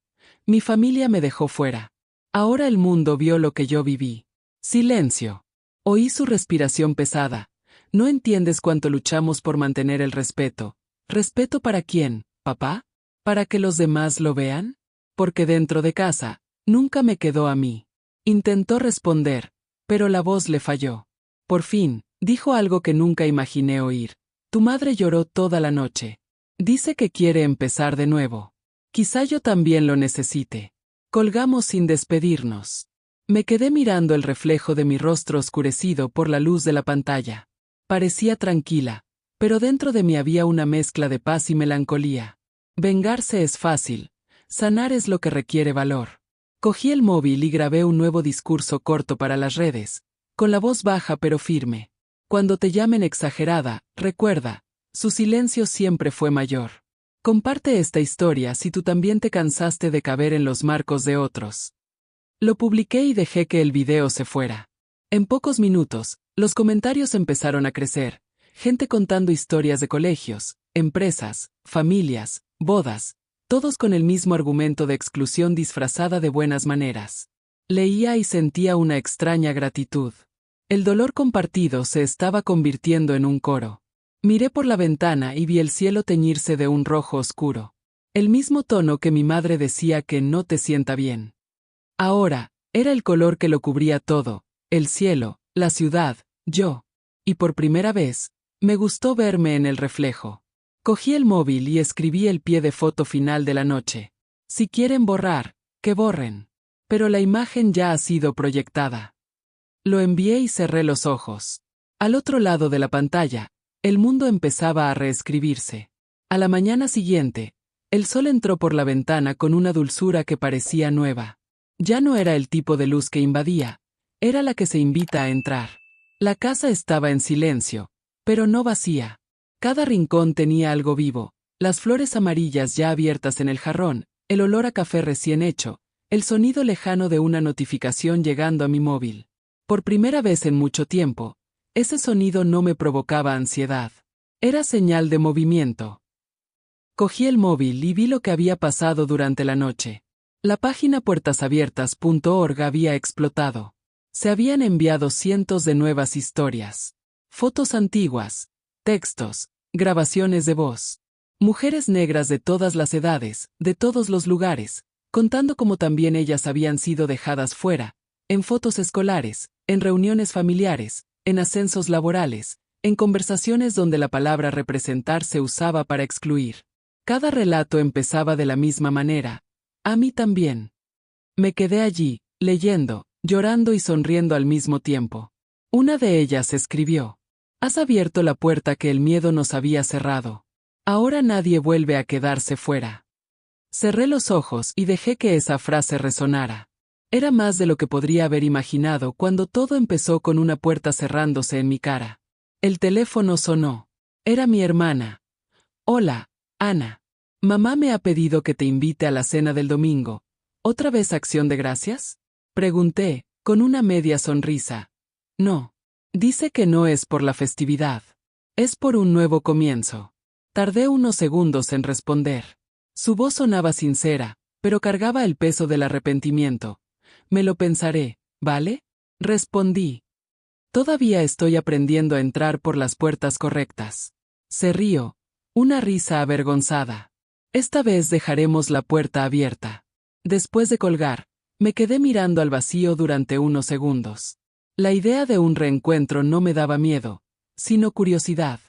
Mi familia me dejó fuera. Ahora el mundo vio lo que yo viví. Silencio. Oí su respiración pesada. No entiendes cuánto luchamos por mantener el respeto. ¿Respeto para quién, papá? ¿Para que los demás lo vean? Porque dentro de casa, nunca me quedó a mí. Intentó responder, pero la voz le falló. Por fin, dijo algo que nunca imaginé oír. Tu madre lloró toda la noche. Dice que quiere empezar de nuevo. Quizá yo también lo necesite. Colgamos sin despedirnos. Me quedé mirando el reflejo de mi rostro oscurecido por la luz de la pantalla. Parecía tranquila, pero dentro de mí había una mezcla de paz y melancolía. Vengarse es fácil, sanar es lo que requiere valor. Cogí el móvil y grabé un nuevo discurso corto para las redes, con la voz baja pero firme. Cuando te llamen exagerada, recuerda, su silencio siempre fue mayor. Comparte esta historia si tú también te cansaste de caber en los marcos de otros. Lo publiqué y dejé que el video se fuera. En pocos minutos, los comentarios empezaron a crecer, gente contando historias de colegios, empresas, familias, bodas, todos con el mismo argumento de exclusión disfrazada de buenas maneras. Leía y sentía una extraña gratitud. El dolor compartido se estaba convirtiendo en un coro. Miré por la ventana y vi el cielo teñirse de un rojo oscuro. El mismo tono que mi madre decía que no te sienta bien. Ahora, era el color que lo cubría todo, el cielo, la ciudad, yo. Y por primera vez, me gustó verme en el reflejo. Cogí el móvil y escribí el pie de foto final de la noche. Si quieren borrar, que borren. Pero la imagen ya ha sido proyectada. Lo envié y cerré los ojos. Al otro lado de la pantalla, el mundo empezaba a reescribirse. A la mañana siguiente, el sol entró por la ventana con una dulzura que parecía nueva. Ya no era el tipo de luz que invadía, era la que se invita a entrar. La casa estaba en silencio, pero no vacía. Cada rincón tenía algo vivo, las flores amarillas ya abiertas en el jarrón, el olor a café recién hecho, el sonido lejano de una notificación llegando a mi móvil. Por primera vez en mucho tiempo, ese sonido no me provocaba ansiedad. Era señal de movimiento. Cogí el móvil y vi lo que había pasado durante la noche. La página puertasabiertas.org había explotado. Se habían enviado cientos de nuevas historias. Fotos antiguas, textos, grabaciones de voz. Mujeres negras de todas las edades, de todos los lugares, contando cómo también ellas habían sido dejadas fuera, en fotos escolares, en reuniones familiares, en ascensos laborales, en conversaciones donde la palabra representar se usaba para excluir. Cada relato empezaba de la misma manera. A mí también. Me quedé allí, leyendo, llorando y sonriendo al mismo tiempo. Una de ellas escribió: «Has abierto la puerta que el miedo nos había cerrado. Ahora nadie vuelve a quedarse fuera». Cerré los ojos y dejé que esa frase resonara. Era más de lo que podría haber imaginado cuando todo empezó con una puerta cerrándose en mi cara. El teléfono sonó. Era mi hermana. «Hola, Ana. Mamá me ha pedido que te invite a la cena del domingo. ¿Otra vez acción de gracias?», pregunté, con una media sonrisa. «No. Dice que no es por la festividad. Es por un nuevo comienzo». Tardé unos segundos en responder. Su voz sonaba sincera, pero cargaba el peso del arrepentimiento. «Me lo pensaré, ¿vale?», respondí. «Todavía estoy aprendiendo a entrar por las puertas correctas». Se rió, una risa avergonzada. «Esta vez dejaremos la puerta abierta». Después de colgar, me quedé mirando al vacío durante unos segundos. La idea de un reencuentro no me daba miedo, sino curiosidad.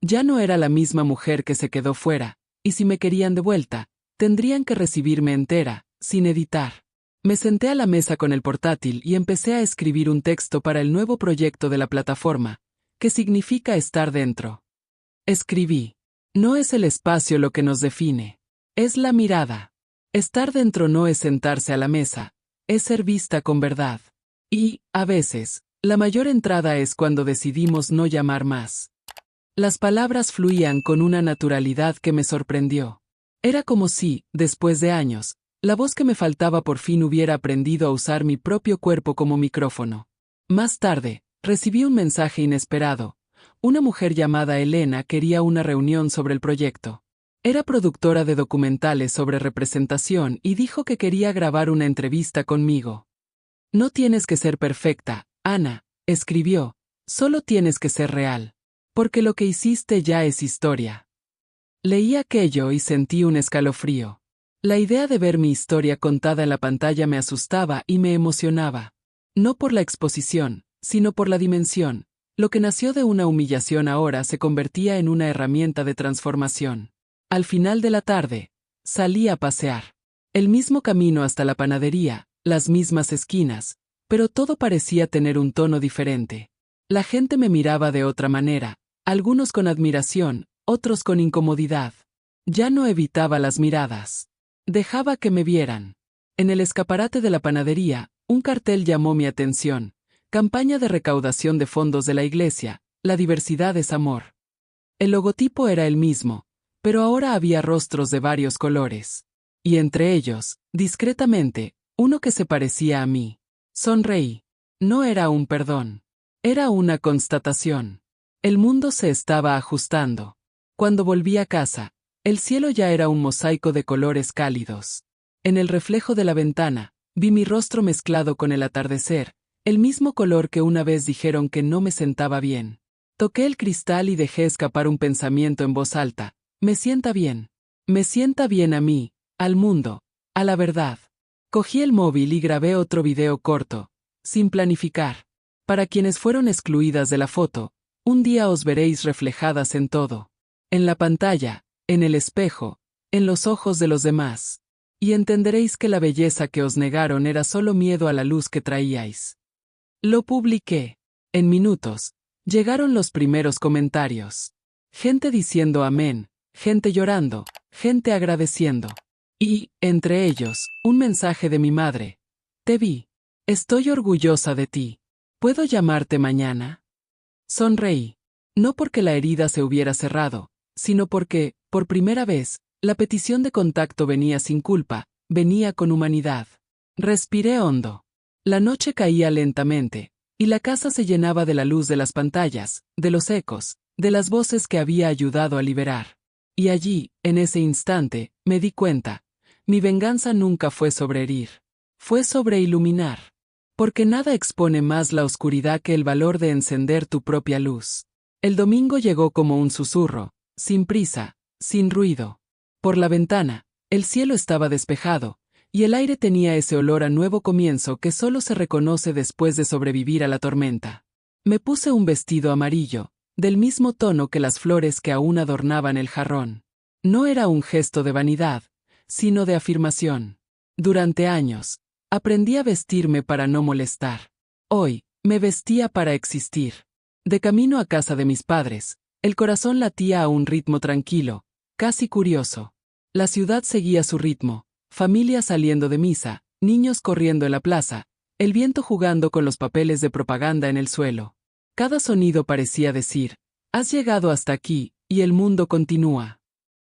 Ya no era la misma mujer que se quedó fuera, y si me querían de vuelta, tendrían que recibirme entera, sin editar. Me senté a la mesa con el portátil y empecé a escribir un texto para el nuevo proyecto de la plataforma, que significa estar dentro. Escribí: «No es el espacio lo que nos define, es la mirada. Estar dentro no es sentarse a la mesa, es ser vista con verdad. Y, a veces, la mayor entrada es cuando decidimos no llamar más». Las palabras fluían con una naturalidad que me sorprendió. Era como si, después de años, la voz que me faltaba por fin hubiera aprendido a usar mi propio cuerpo como micrófono. Más tarde, recibí un mensaje inesperado. Una mujer llamada Elena quería una reunión sobre el proyecto. Era productora de documentales sobre representación y dijo que quería grabar una entrevista conmigo. «No tienes que ser perfecta, Ana», escribió, «solo tienes que ser real. Porque lo que hiciste ya es historia». Leí aquello y sentí un escalofrío. La idea de ver mi historia contada en la pantalla me asustaba y me emocionaba. No por la exposición, sino por la dimensión. Lo que nació de una humillación ahora se convertía en una herramienta de transformación. Al final de la tarde, salí a pasear. El mismo camino hasta la panadería, las mismas esquinas, pero todo parecía tener un tono diferente. La gente me miraba de otra manera, algunos con admiración, otros con incomodidad. Ya no evitaba las miradas. Dejaba que me vieran. En el escaparate de la panadería, un cartel llamó mi atención: «Campaña de recaudación de fondos de la iglesia, la diversidad es amor». El logotipo era el mismo, pero ahora había rostros de varios colores. Y entre ellos, discretamente, uno que se parecía a mí. Sonreí. No era un perdón. Era una constatación. El mundo se estaba ajustando. Cuando volví a casa, el cielo ya era un mosaico de colores cálidos. En el reflejo de la ventana, vi mi rostro mezclado con el atardecer, el mismo color que una vez dijeron que no me sentaba bien. Toqué el cristal y dejé escapar un pensamiento en voz alta. Me sienta bien. Me sienta bien a mí, al mundo, a la verdad. Cogí el móvil y grabé otro video corto, sin planificar. Para quienes fueron excluidas de la foto, un día os veréis reflejadas en todo. En la pantalla, en el espejo, en los ojos de los demás. Y entenderéis que la belleza que os negaron era solo miedo a la luz que traíais. Lo publiqué. En minutos, llegaron los primeros comentarios. Gente diciendo amén, gente llorando, gente agradeciendo. Y, entre ellos, un mensaje de mi madre. Te vi. Estoy orgullosa de ti. ¿Puedo llamarte mañana? Sonreí. No porque la herida se hubiera cerrado, sino porque, por primera vez, la petición de contacto venía sin culpa, venía con humanidad. Respiré hondo. La noche caía lentamente, y la casa se llenaba de la luz de las pantallas, de los ecos, de las voces que había ayudado a liberar. Y allí, en ese instante, me di cuenta. Mi venganza nunca fue sobre herir. Fue sobre iluminar. Porque nada expone más la oscuridad que el valor de encender tu propia luz. El domingo llegó como un susurro, sin prisa, sin ruido. Por la ventana, el cielo estaba despejado, y el aire tenía ese olor a nuevo comienzo que solo se reconoce después de sobrevivir a la tormenta. Me puse un vestido amarillo, del mismo tono que las flores que aún adornaban el jarrón. No era un gesto de vanidad, sino de afirmación. Durante años, aprendí a vestirme para no molestar. Hoy, me vestía para existir. De camino a casa de mis padres, el corazón latía a un ritmo tranquilo, casi curioso. La ciudad seguía su ritmo, familias saliendo de misa, niños corriendo en la plaza, el viento jugando con los papeles de propaganda en el suelo. Cada sonido parecía decir, has llegado hasta aquí, y el mundo continúa.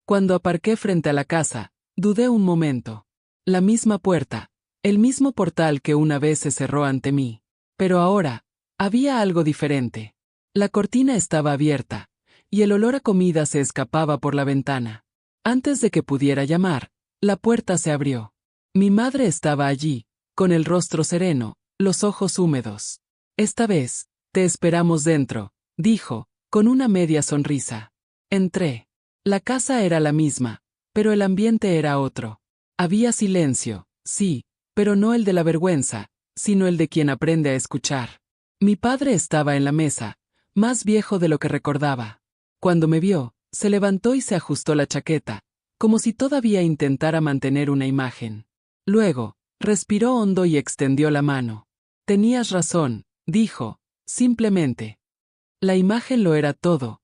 Cuando aparqué frente a la casa, dudé un momento. La misma puerta, el mismo portal que una vez se cerró ante mí. Pero ahora, había algo diferente. La cortina estaba abierta, y el olor a comida se escapaba por la ventana. Antes de que pudiera llamar, la puerta se abrió. Mi madre estaba allí, con el rostro sereno, los ojos húmedos. Esta vez, te esperamos dentro, dijo, con una media sonrisa. Entré. La casa era la misma, pero el ambiente era otro. Había silencio, sí, pero no el de la vergüenza, sino el de quien aprende a escuchar. Mi padre estaba en la mesa, más viejo de lo que recordaba. Cuando me vio, se levantó y se ajustó la chaqueta, como si todavía intentara mantener una imagen. Luego, respiró hondo y extendió la mano. Tenías razón, dijo, simplemente. La imagen lo era todo,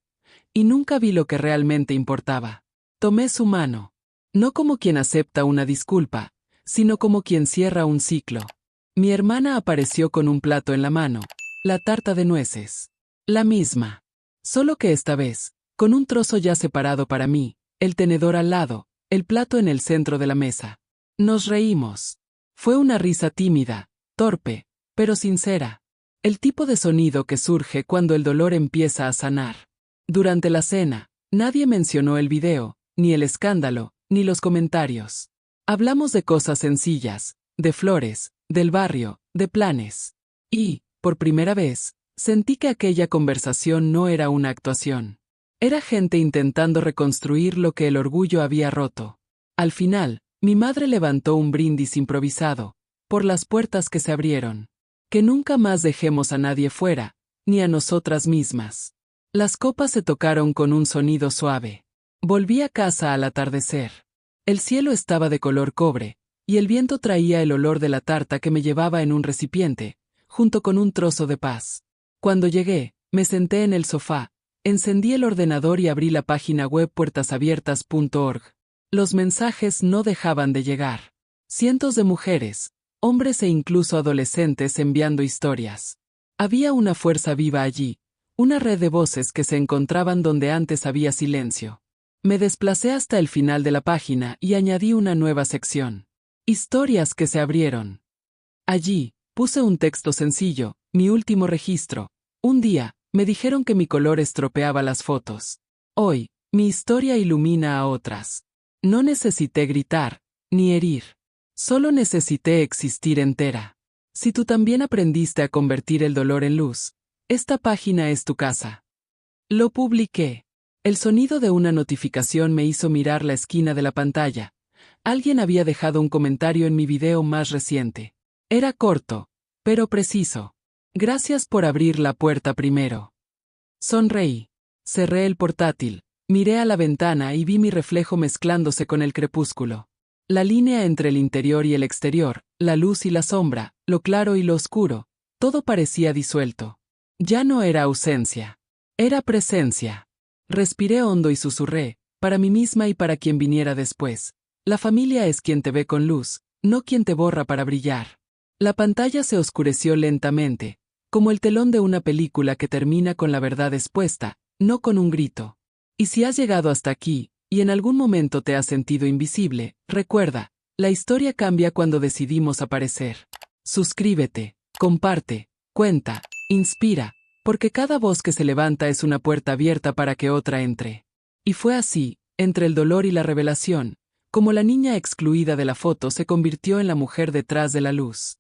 y nunca vi lo que realmente importaba. Tomé su mano. No como quien acepta una disculpa, sino como quien cierra un ciclo. Mi hermana apareció con un plato en la mano, la tarta de nueces. La misma. Solo que esta vez, con un trozo ya separado para mí, el tenedor al lado, el plato en el centro de la mesa. Nos reímos. Fue una risa tímida, torpe, pero sincera. El tipo de sonido que surge cuando el dolor empieza a sanar. Durante la cena, nadie mencionó el video, ni el escándalo, ni los comentarios. Hablamos de cosas sencillas, de flores, del barrio, de planes. Y, por primera vez, sentí que aquella conversación no era una actuación. Era gente intentando reconstruir lo que el orgullo había roto. Al final, mi madre levantó un brindis improvisado, por las puertas que se abrieron. Que nunca más dejemos a nadie fuera, ni a nosotras mismas. Las copas se tocaron con un sonido suave. Volví a casa al atardecer. El cielo estaba de color cobre, y el viento traía el olor de la tarta que me llevaba en un recipiente, junto con un trozo de paz. Cuando llegué, me senté en el sofá, encendí el ordenador y abrí la página web puertasabiertas.org. Los mensajes no dejaban de llegar. Cientos de mujeres, hombres e incluso adolescentes enviando historias. Había una fuerza viva allí, una red de voces que se encontraban donde antes había silencio. Me desplacé hasta el final de la página y añadí una nueva sección. Historias que se abrieron. Allí, puse un texto sencillo, mi último registro. Un día, Me dijeron que mi color estropeaba las fotos. Hoy, mi historia ilumina a otras. No necesité gritar, ni herir. Solo necesité existir entera. Si tú también aprendiste a convertir el dolor en luz, esta página es tu casa. Lo publiqué. El sonido de una notificación me hizo mirar la esquina de la pantalla. Alguien había dejado un comentario en mi video más reciente. Era corto, pero preciso. Gracias por abrir la puerta primero. Sonreí. Cerré el portátil, miré a la ventana y vi mi reflejo mezclándose con el crepúsculo. La línea entre el interior y el exterior, la luz y la sombra, lo claro y lo oscuro, todo parecía disuelto. Ya no era ausencia. Era presencia. Respiré hondo y susurré, para mí misma y para quien viniera después. La familia es quien te ve con luz, no quien te borra para brillar. La pantalla se oscureció lentamente, como el telón de una película que termina con la verdad expuesta, no con un grito. Y si has llegado hasta aquí, y en algún momento te has sentido invisible, recuerda, la historia cambia cuando decidimos aparecer. Suscríbete, comparte, cuenta, inspira, porque cada voz que se levanta es una puerta abierta para que otra entre. Y fue así, entre el dolor y la revelación, como la niña excluida de la foto se convirtió en la mujer detrás de la luz.